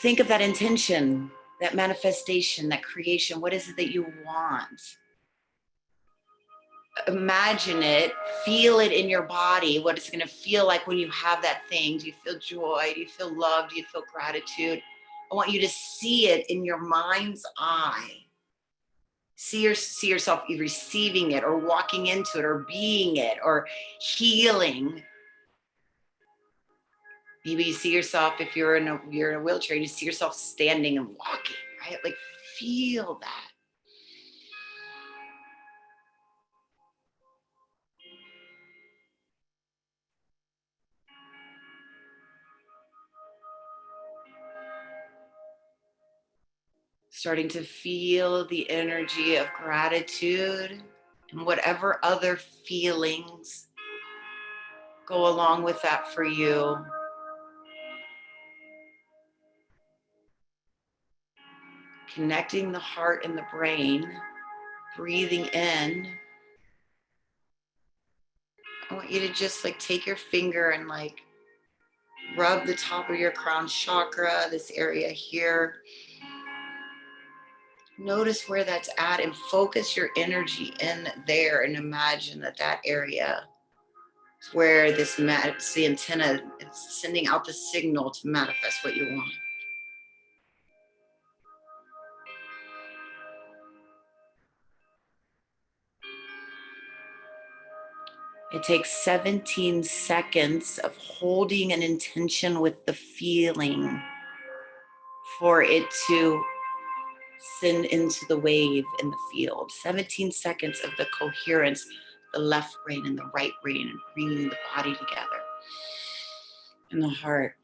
think of that intention, that manifestation, that creation. What is it that you want? Imagine it, feel it in your body, what it's going to feel like when you have that thing. Do you feel joy? Do you feel love? Do you feel gratitude? I want you to see it in your mind's eye. See yourself receiving it or walking into it or being it or healing. Maybe you see yourself, if you're in a wheelchair, you see yourself standing and walking, right? Like feel that. Starting to feel the energy of gratitude and whatever other feelings go along with that for you. Connecting the heart and the brain, breathing in. I want you to just like take your finger and like rub the top of your crown chakra, this area here. Notice where that's at and focus your energy in there and imagine that that area is where it's the antenna, it's sending out the signal to manifest what you want. It takes 17 seconds of holding an intention with the feeling for it to send into the wave in the field. 17 seconds of the coherence, the left brain and the right brain, and bringing the body together and the heart.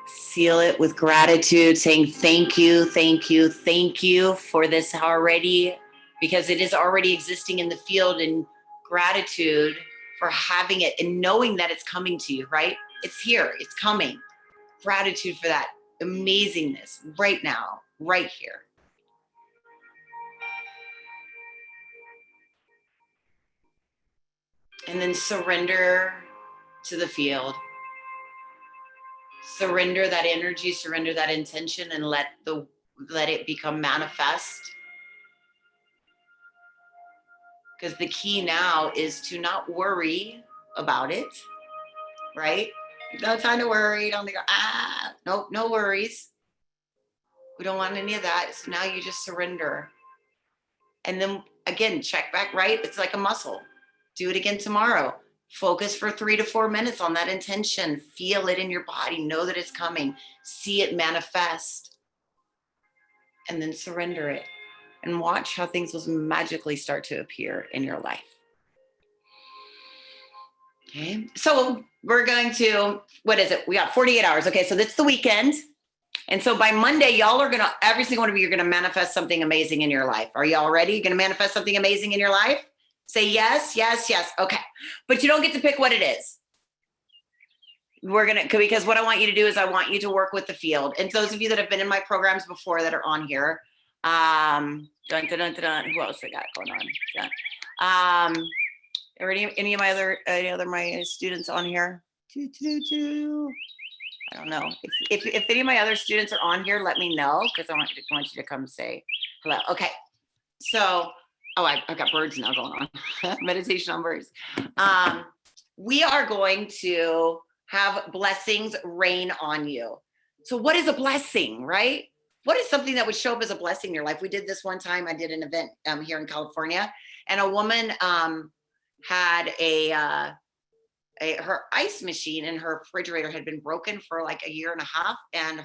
Seal it with gratitude, saying thank you, thank you, thank you for this already, because it is already existing in the field, and gratitude for having it and knowing that it's coming to you, right? It's here, it's coming. Gratitude for that amazingness right now, right here. And then surrender to the field. Surrender that energy, surrender that intention, and let it become manifest. Because the key now is to not worry about it, right? No time to worry. Don't think, nope, no worries. We don't want any of that. So now you just surrender. And then again, check back, right? It's like a muscle. Do it again tomorrow. Focus for 3 to 4 minutes on that intention. Feel it in your body. Know that it's coming. See it manifest. And then surrender it. And watch how things will magically start to appear in your life. Okay. So we're going to, what is it? We got 48 hours. Okay. So that's the weekend. And so by Monday, y'all are going to, every single one of you are going to manifest something amazing in your life. Are y'all ready? You're going to manifest something amazing in your life? Say yes, yes, yes. Okay. But you don't get to pick what it is. We're going to, because what I want you to do is I want you to work with the field. And those of you that have been in my programs before that are on here, who else I got going on? Yeah. Are any of my my students on here? I don't know. If any of my other students are on here, let me know, because I want you to come say hello. Okay. So, I've got birds now going on. Meditation on birds. We are going to have blessings rain on you. So what is a blessing, right? What is something that would show up as a blessing in your life? We did this one time. I did an event here in California, and a woman had her ice machine in her refrigerator had been broken for like a year and a half, and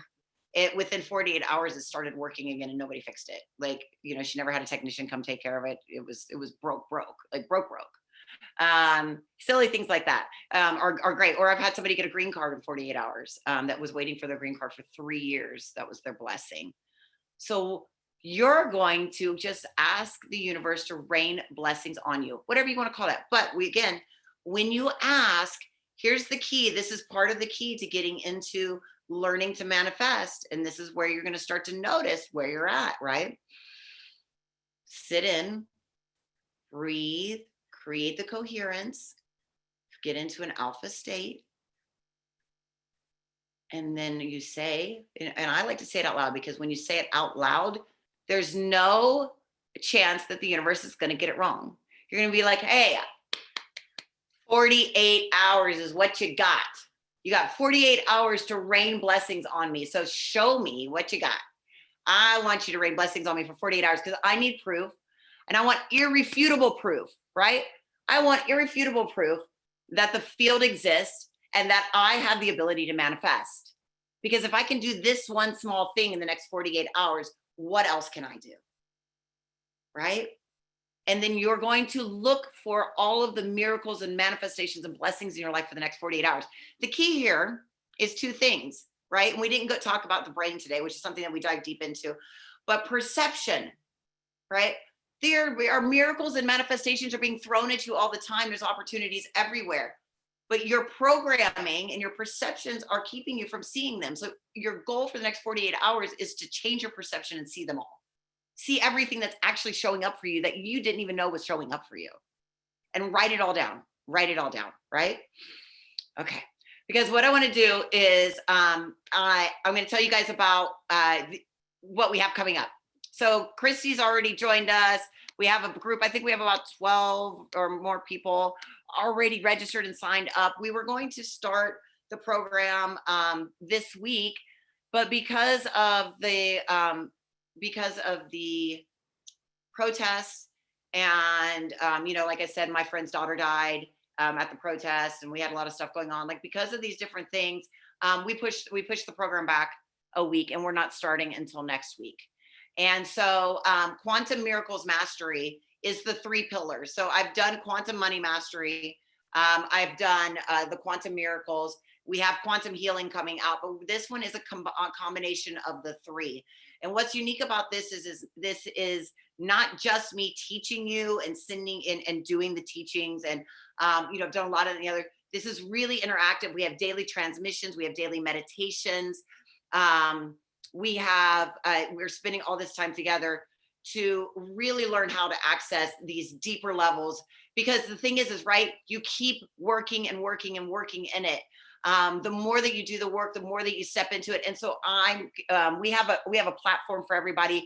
within 48 hours it started working again, and nobody fixed it. Like, she never had a technician come take care of it. It was broke. Silly things like that are great. Or I've had somebody get a green card in 48 hours that was waiting for their green card for 3 years. That was their blessing. So you're going to just ask the universe to rain blessings on you, whatever you want to call that. But when you ask, here's the key. This is part of the key to getting into learning to manifest. And this is where you're going to start to notice where you're at, right? Sit in, breathe, create the coherence, get into an alpha state. And then you say, and I like to say it out loud, because when you say it out loud, there's no chance that the universe is going to get it wrong. You're going to be like, hey, 48 hours is what you got. You got 48 hours to rain blessings on me. So show me what you got. I want you to rain blessings on me for 48 hours because I need proof, and I want irrefutable proof, right? I want irrefutable proof that the field exists and that I have the ability to manifest. Because if I can do this one small thing in the next 48 hours, what else can I do? Right? And then you're going to look for all of the miracles and manifestations and blessings in your life for the next 48 hours. The key here is 2 things, right? And we didn't talk about the brain today, which is something that we dive deep into, but perception, right? There are miracles and manifestations are being thrown at you all the time. There's opportunities everywhere, but your programming and your perceptions are keeping you from seeing them. So your goal for the next 48 hours is to change your perception and see them all. See everything that's actually showing up for you that you didn't even know was showing up for you, and write it all down, right? Okay. Because what I want to do is I'm going to tell you guys about what we have coming up. So Christy's already joined us. We have a group. I think we have about 12 or more people already registered and signed up. We were going to start the program this week, but because of the protests and, like I said, my friend's daughter died at the protest, and we had a lot of stuff going on. Like, because of these different things, we pushed the program back a week, and we're not starting until next week. And so Quantum Miracles Mastery is the 3 pillars. So I've done Quantum Money Mastery. I've done the Quantum Miracles. We have Quantum Healing coming out, but this one is a combination of the 3. And what's unique about this is this is not just me teaching you and sending in and doing the teachings. And, I've done a lot of the other, this is really interactive. We have daily transmissions. We have daily meditations. We're spending all this time together to really learn how to access these deeper levels, because the thing is right, you keep working and working and working in it. The more that you do the work, the more that you step into it. And so we have a platform for everybody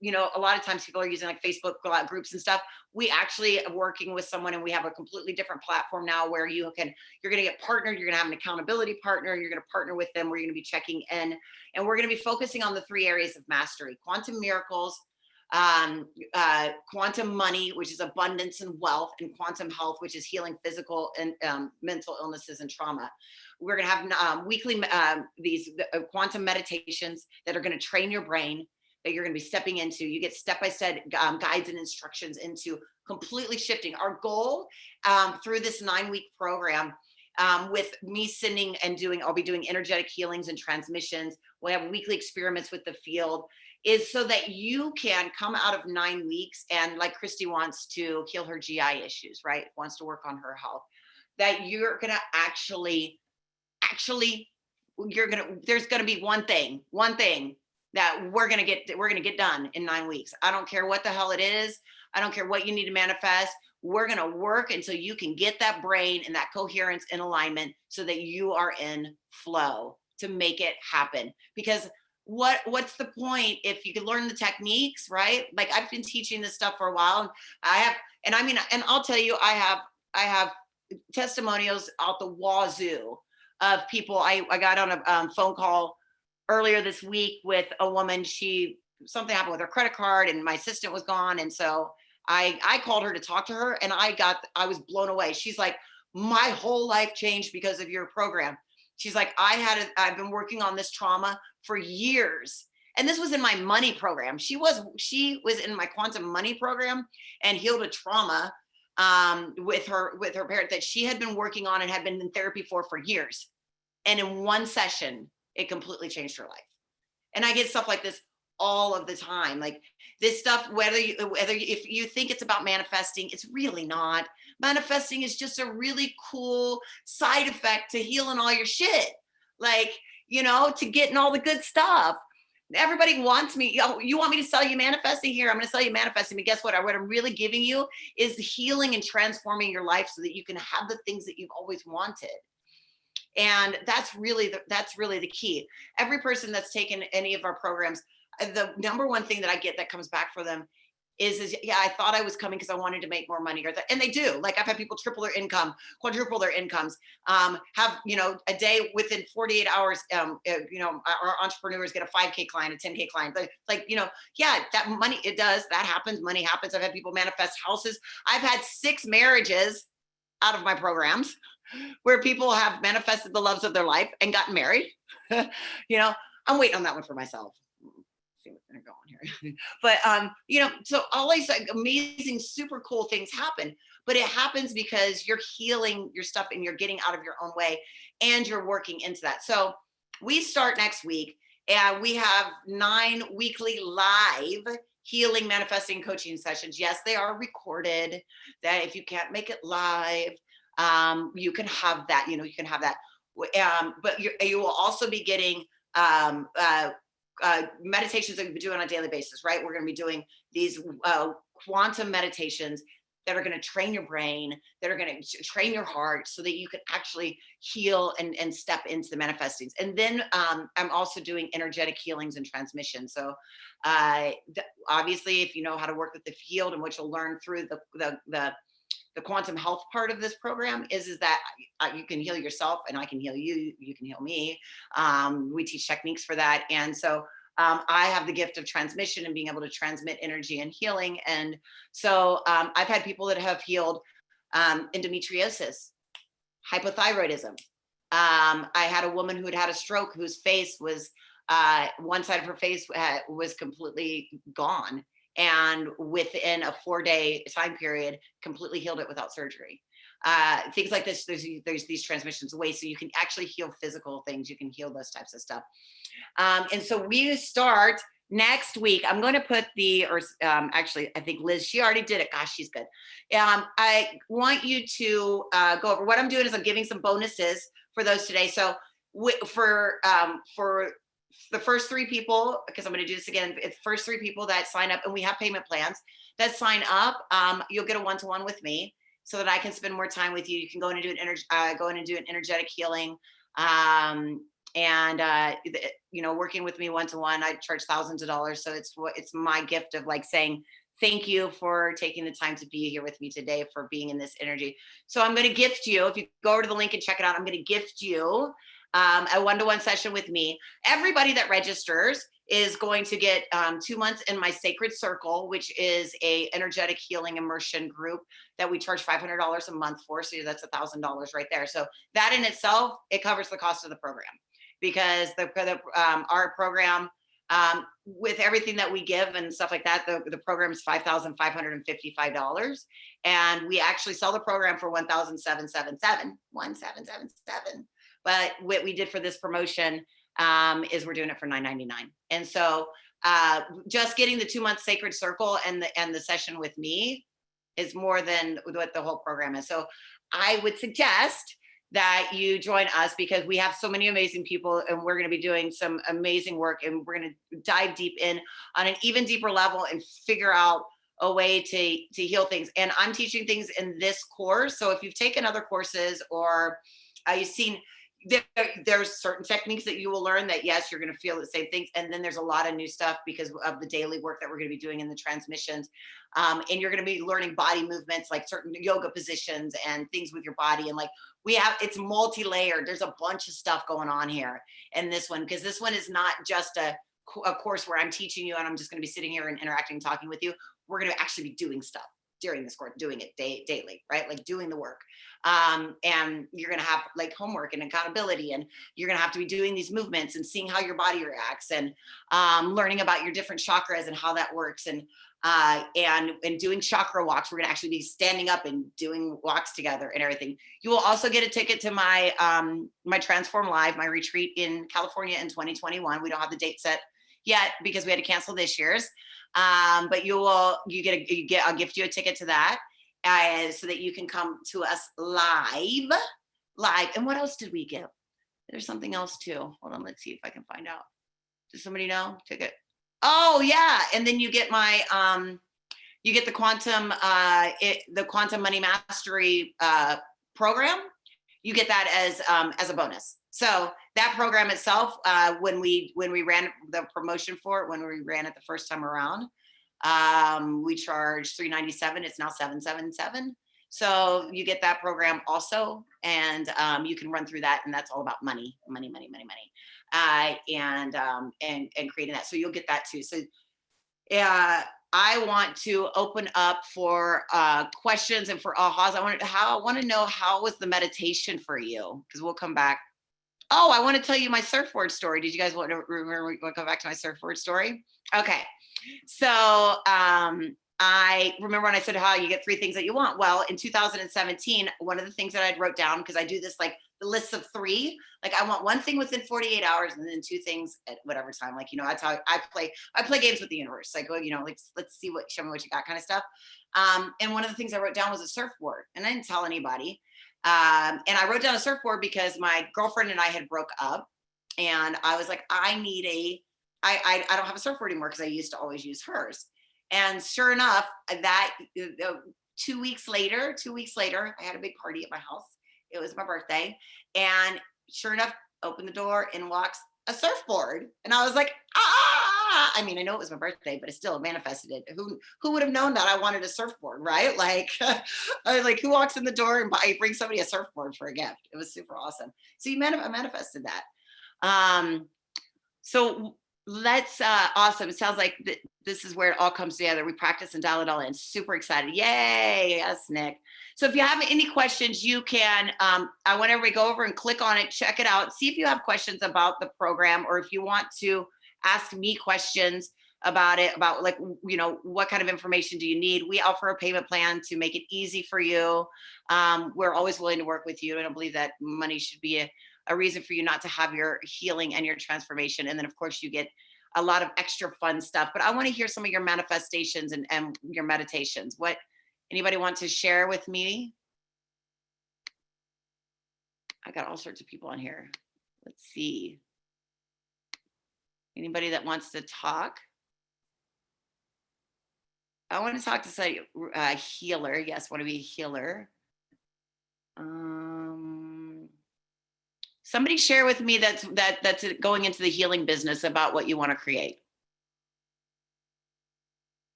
you know, a lot of times people are using like Facebook groups and stuff. We actually are working with someone, and we have a completely different platform now where you're going to get partnered. You're going to have an accountability partner. You're going to partner with them. We're going to be checking in, and we're going to be focusing on the 3 areas of mastery: quantum miracles, quantum money, which is abundance and wealth, and quantum health, which is healing physical and mental illnesses and trauma. We're going to have weekly these quantum meditations that are going to train your brain, that you're going to be stepping into. You get step-by-step guides and instructions into completely shifting. Our goal through this 9-week program, with me sending and I'll be doing energetic healings and transmissions. We'll have weekly experiments with the field, is so that you can come out of 9 weeks, and like Christy wants to heal her GI issues, right? Wants to work on her health, that you're going to actually, there's going to be one thing that we're going to get done in 9 weeks. I don't care what the hell it is. I don't care what you need to manifest. We're going to work until you can get that brain and that coherence in alignment, so that you are in flow to make it happen. Because what's the point if you can learn the techniques, right? Like, I've been teaching this stuff for a while, and I'll tell you, I have testimonials out the wazoo of people. I got on a phone call earlier this week with a woman. Something happened with her credit card, and my assistant was gone. And so I called her to talk to her, and I was blown away. She's like, my whole life changed because of your program. She's like, I've been working on this trauma for years. And this was in my money program. She was in my quantum money program, and healed a trauma with her parent that she had been working on and had been in therapy for years. And in one session, it completely changed her life. And I get stuff like this all of the time. Like, this stuff, if you think it's about manifesting, it's really not. Manifesting is just a really cool side effect to healing all your shit. Like, to getting all the good stuff. Everybody wants me. You want me to sell you manifesting? Here, I'm going to sell you manifesting. But guess what? What I'm really giving you is healing and transforming your life, so that you can have the things that you've always wanted. And that's really the key. Every person that's taken any of our programs, the number one thing that I get that comes back for them is yeah, I thought I was coming because I wanted to make more money, and they do. Like, I've had people triple their income, quadruple their incomes, have, a day within 48 hours, our entrepreneurs get a 5K client, a 10K client. Yeah, that money, that happens. Money happens. I've had people manifest houses. I've had 6 marriages out of my programs, where people have manifested the loves of their life and gotten married. I'm waiting on that one for myself. See what's going here. But, so all these amazing, super cool things happen, but it happens because you're healing your stuff, and you're getting out of your own way, and you're working into that. So we start next week, and we have 9 weekly live healing, manifesting, coaching sessions. Yes, they are recorded. That if you can't make it live, you can have that, you can have that. But you will also be getting meditations that we do on a daily basis, right? We're going to be doing these quantum meditations that are going to train your brain, that are going to train your heart, so that you can actually heal and step into the manifestings. And then I'm also doing energetic healings and transmission. So obviously, if you know how to work with the field, and what you'll learn through the quantum health part of this program is that you can heal yourself, and I can heal you. You can heal me. We teach techniques for that. And so I have the gift of transmission and being able to transmit energy and healing. And so I've had people that have healed endometriosis, hypothyroidism. I had a woman who had a stroke, whose face was, one side of her face was completely gone. And within a 4-day time period, completely healed it without surgery. Things like this, there's these transmissions away, so you can actually heal physical things. You can heal those types of stuff. And so we start next week. I'm going to put actually, I think Liz, she already did it. Gosh, she's good. I want you to go over what I'm doing. Is I'm giving some bonuses for those today. So for the first 3 people, because I'm going to do this again, it's first 3 people that sign up, and we have payment plans that sign up, you'll get a one-to-one with me, so that I can spend more time with you. You can go in and do an energetic healing. And working with me one-to-one, I charge thousands of dollars. So it's my gift of like saying thank you for taking the time to be here with me today, for being in this energy. So I'm going to gift you, if you go over to the link and check it out, I'm going to gift you a one-to-one session with me. Everybody that registers is going to get 2 months in my Sacred Circle, which is a energetic healing immersion group that we charge $500 a month for. So that's $1,000 right there. So that in itself, it covers the cost of the program, because our program, with everything that we give and stuff like that, the program is $5,555, and we actually sell the program for $1,777. But what we did for this promotion is we're doing it for $999. And so just getting the 2 month Sacred Circle and the session with me is more than what the whole program is. So I would suggest that you join us, because we have so many amazing people, and we're going to be doing some amazing work, and we're going to dive deep in on an even deeper level and figure out a way to heal things. And I'm teaching things in this course. So if you've taken other courses, or you've seen, there's certain techniques that you will learn that, yes, you're going to feel the same things. And then there's a lot of new stuff because of the daily work that we're going to be doing in the transmissions. And you're going to be learning body movements, like certain yoga positions and things with your body. And like it's multi-layered. There's a bunch of stuff going on here in this one, because this one is not just a course where I'm teaching you and I'm just going to be sitting here and interacting, talking with you. We're going to actually be doing stuff during this course, doing it daily, right? Like doing the work. And you're going to have like homework and accountability, and you're going to have to be doing these movements and seeing how your body reacts, and learning about your different chakras and how that works. And doing chakra walks. We're going to actually be standing up and doing walks together and everything. You will also get a ticket to my my Transform Live, my retreat in California in 2021. We don't have the date set yet because we had to cancel this year's. But I'll gift you a ticket to that, so that you can come to us live. And what else did we give? There's something else too. Hold on, let's see if I can find out. Does somebody know? Ticket. Oh yeah, and then you get my you get the quantum money mastery program. You get that as a bonus. So that program itself, when we ran the promotion for it, when we ran it the first time around, we charged $397. It's now $777. So you get that program also, and you can run through that, and that's all about money, and creating that. So you'll get that too. So I want to open up for questions and for ahas. I want to know, how was the meditation for you? Because we'll come back. Oh, I want to tell you my surfboard story. Did you guys want to go back to my surfboard story? Okay. So I remember when I said how you get 3 things that you want. Well, in 2017, one of the things that I wrote down, because I do this like the list of 3, like I want 1 thing within 48 hours and then 2 things at whatever time. Like, that's how I play games with the universe. Like, let's see show me what you got kind of stuff. And one of the things I wrote down was a surfboard, and I didn't tell anybody. And I wrote down a surfboard because my girlfriend and I had broke up, and I was like, I don't have a surfboard anymore, because I used to always use hers. And sure enough, that 2 weeks later, I had a big party at my house. It was my birthday. And sure enough, opened the door and walks a surfboard. And I was like, I mean, I know it was my birthday, but it still manifested it. Who would have known that I wanted a surfboard, right? Like, who walks in the door and brings somebody a surfboard for a gift? It was super awesome. So I manifested that. So let's, awesome. It sounds like this is where it all comes together. We practice and dial it all in. Super excited. Yay. Yes, Nick. So if you have any questions, you can, I want everybody to go over and click on it, check it out, see if you have questions about the program, or if you want to ask me questions about it, about like, what kind of information do you need? We offer a payment plan to make it easy for you. We're always willing to work with you. I don't believe that money should be a reason for you not to have your healing and your transformation. And then of course you get a lot of extra fun stuff, but I want to hear some of your manifestations and your meditations. Anybody want to share with me? I got all sorts of people on here. Let's see. Anybody that wants to talk? I want to talk to say healer. Yes, want to be a healer. Somebody share with me that's going into the healing business about what you want to create.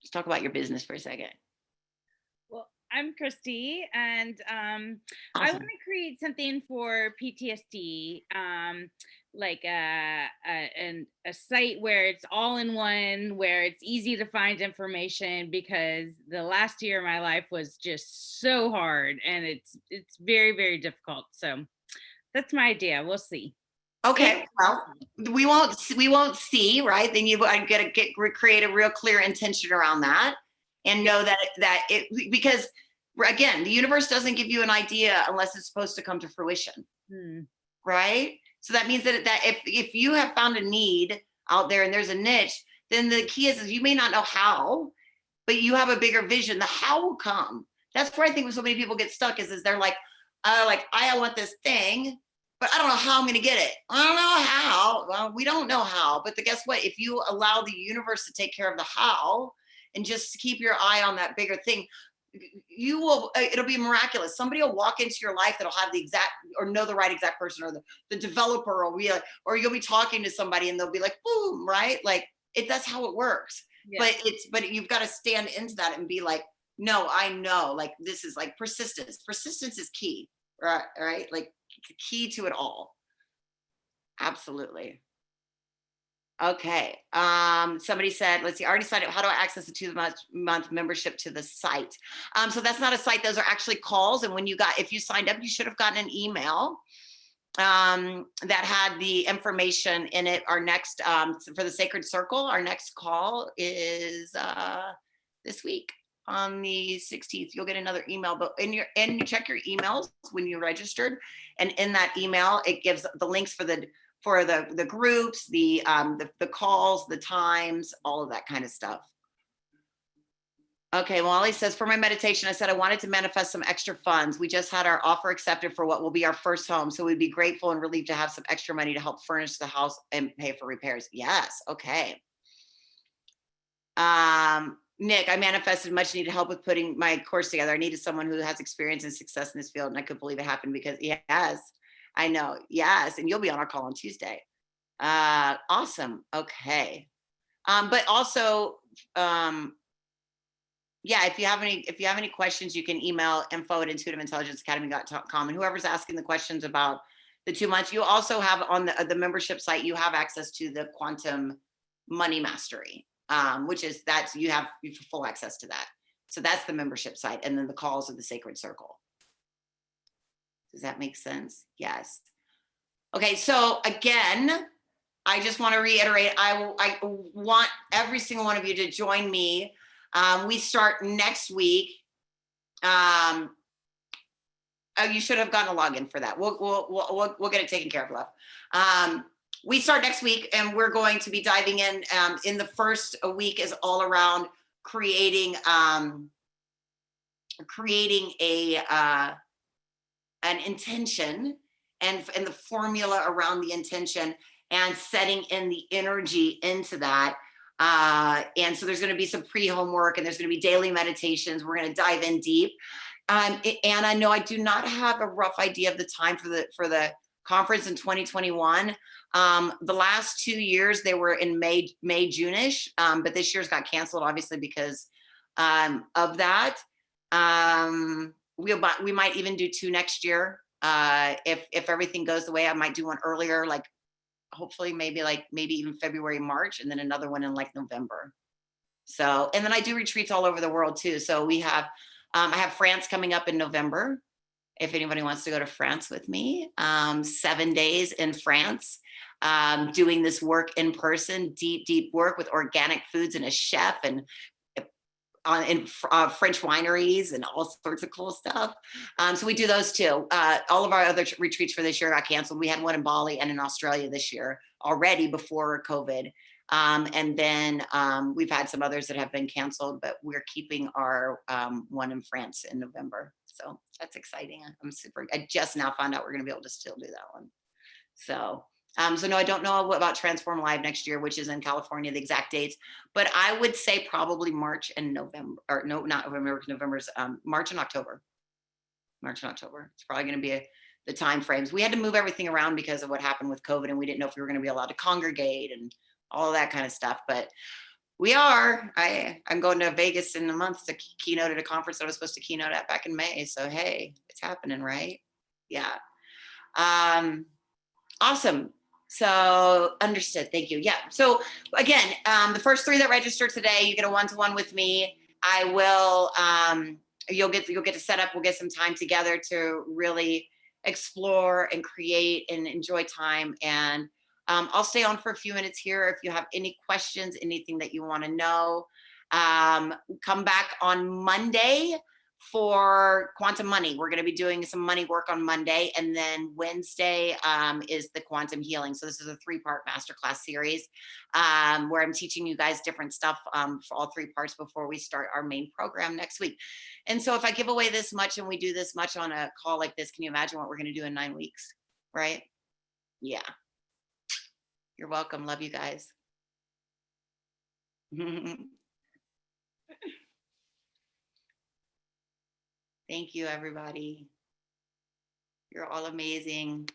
Let's talk about your business for a second. Well, I'm Christy, and I Awesome. want to create something for PTSD, like a site where it's all in one, where it's easy to find information, because the last year of my life was just so hard, and it's very, very difficult. So that's my idea. We'll see. Okay, well, we won't see, right? Then you've got to create a real clear intention around that, and know that it, because again, the universe doesn't give you an idea unless it's supposed to come to fruition, right? So that means that if you have found a need out there and there's a niche, then the key is you may not know how, but you have a bigger vision. The how will come. That's where I think so many people get stuck is they're like, I want this thing, but I don't know how I'm going to get it. I don't know how. Well, we don't know how, but guess what? If you allow the universe to take care of the how and just keep your eye on that bigger thing, you will, it'll be miraculous. Somebody will walk into your life that'll have the exact, or know the right exact person, or the developer will be like, or you'll be talking to somebody and they'll be like, boom, right? Like that's how it works. Yeah. But you've got to stand into that and be like, no, I know, like this is like persistence. Persistence is key, right? Like the key to it all. Absolutely. Okay. Somebody said, let's see, I already signed up. How do I access the 2-month membership to the site? So that's not a site. Those are actually calls. And if you signed up, you should have gotten an email that had the information in it. Our next, for the Sacred Circle, our next call is this week on the 16th. You'll get another email, but you check your emails when you registered. And in that email, it gives the links for the groups, the calls, the times, all of that kind of stuff. Okay, Wally says, for my meditation, I said I wanted to manifest some extra funds. We just had our offer accepted for what will be our first home. So we'd be grateful and relieved to have some extra money to help furnish the house and pay for repairs. Yes, okay. Nick, I manifested much needed help with putting my course together. I needed someone who has experience and success in this field, and I couldn't believe it happened because yes. I know. Yes. And you'll be on our call on Tuesday. Awesome. Okay. But also, yeah, if you have any questions, you can email info@intuitiveintelligenceacademy.com. And whoever's asking the questions about the 2 months, you also have on the membership site, you have access to the Quantum Money Mastery, which is you have full access to that. So that's the membership site. And then the calls of the Sacred Circle. Does that make sense? Yes. Okay, so again, I just want to reiterate, I want every single one of you to join me. We start next week. You should have gotten a login for that. We'll get it taken care of, love. We start next week, and we're going to be diving in. In the first week is all around creating an intention and the formula around the intention and setting in the energy into that. And so there's going to be some pre-homework, and there's going to be daily meditations. We're going to dive in deep. And I know I do not have a rough idea of the time for the conference in 2021. The last 2 years they were in May, June-ish, but this year's got canceled obviously because of that. We might even do 2 next year. If everything goes the way, I might do one earlier, like hopefully maybe even February, March, and then another one in like November. So, and then I do retreats all over the world too. So we have, I have France coming up in November. If anybody wants to go to France with me, 7 days in France, doing this work in person, deep work with organic foods and a chef and in French wineries and all sorts of cool stuff. So we do those too. All of our other retreats for this year got canceled. We had one in Bali and in Australia this year already before COVID. And then we've had some others that have been canceled, but we're keeping our one in France in November. So that's exciting. I just now found out we're gonna be able to still do that one. So no, I don't know about Transform Live next year, which is in California, the exact dates, but I would say probably March and November, or no, not November, November's March and October. It's probably going to be the time frames. We had to move everything around because of what happened with COVID, and we didn't know if we were going to be allowed to congregate and all of that kind of stuff. But we are. I'm going to Vegas in a month to keynote at a conference that I was supposed to keynote at back in May. So hey, it's happening, right? Yeah. Awesome. So understood. Thank you. Yeah. So again, the first 3 that register today, you get a one-to-one with me. I will. You'll get to set up. We'll get some time together to really explore and create and enjoy time. And I'll stay on for a few minutes here. If you have any questions, anything that you want to know, come back on Monday for quantum money. We're going to be doing some money work on Monday, and then Wednesday is the quantum healing. So this is a 3-part masterclass series where I'm teaching you guys different stuff for all 3 parts before we start our main program next week. And so if I give away this much and we do this much on a call like this, can you imagine what we're going to do in 9 weeks? Right? Yeah. You're welcome. Love you guys. Thank you, everybody. You're all amazing.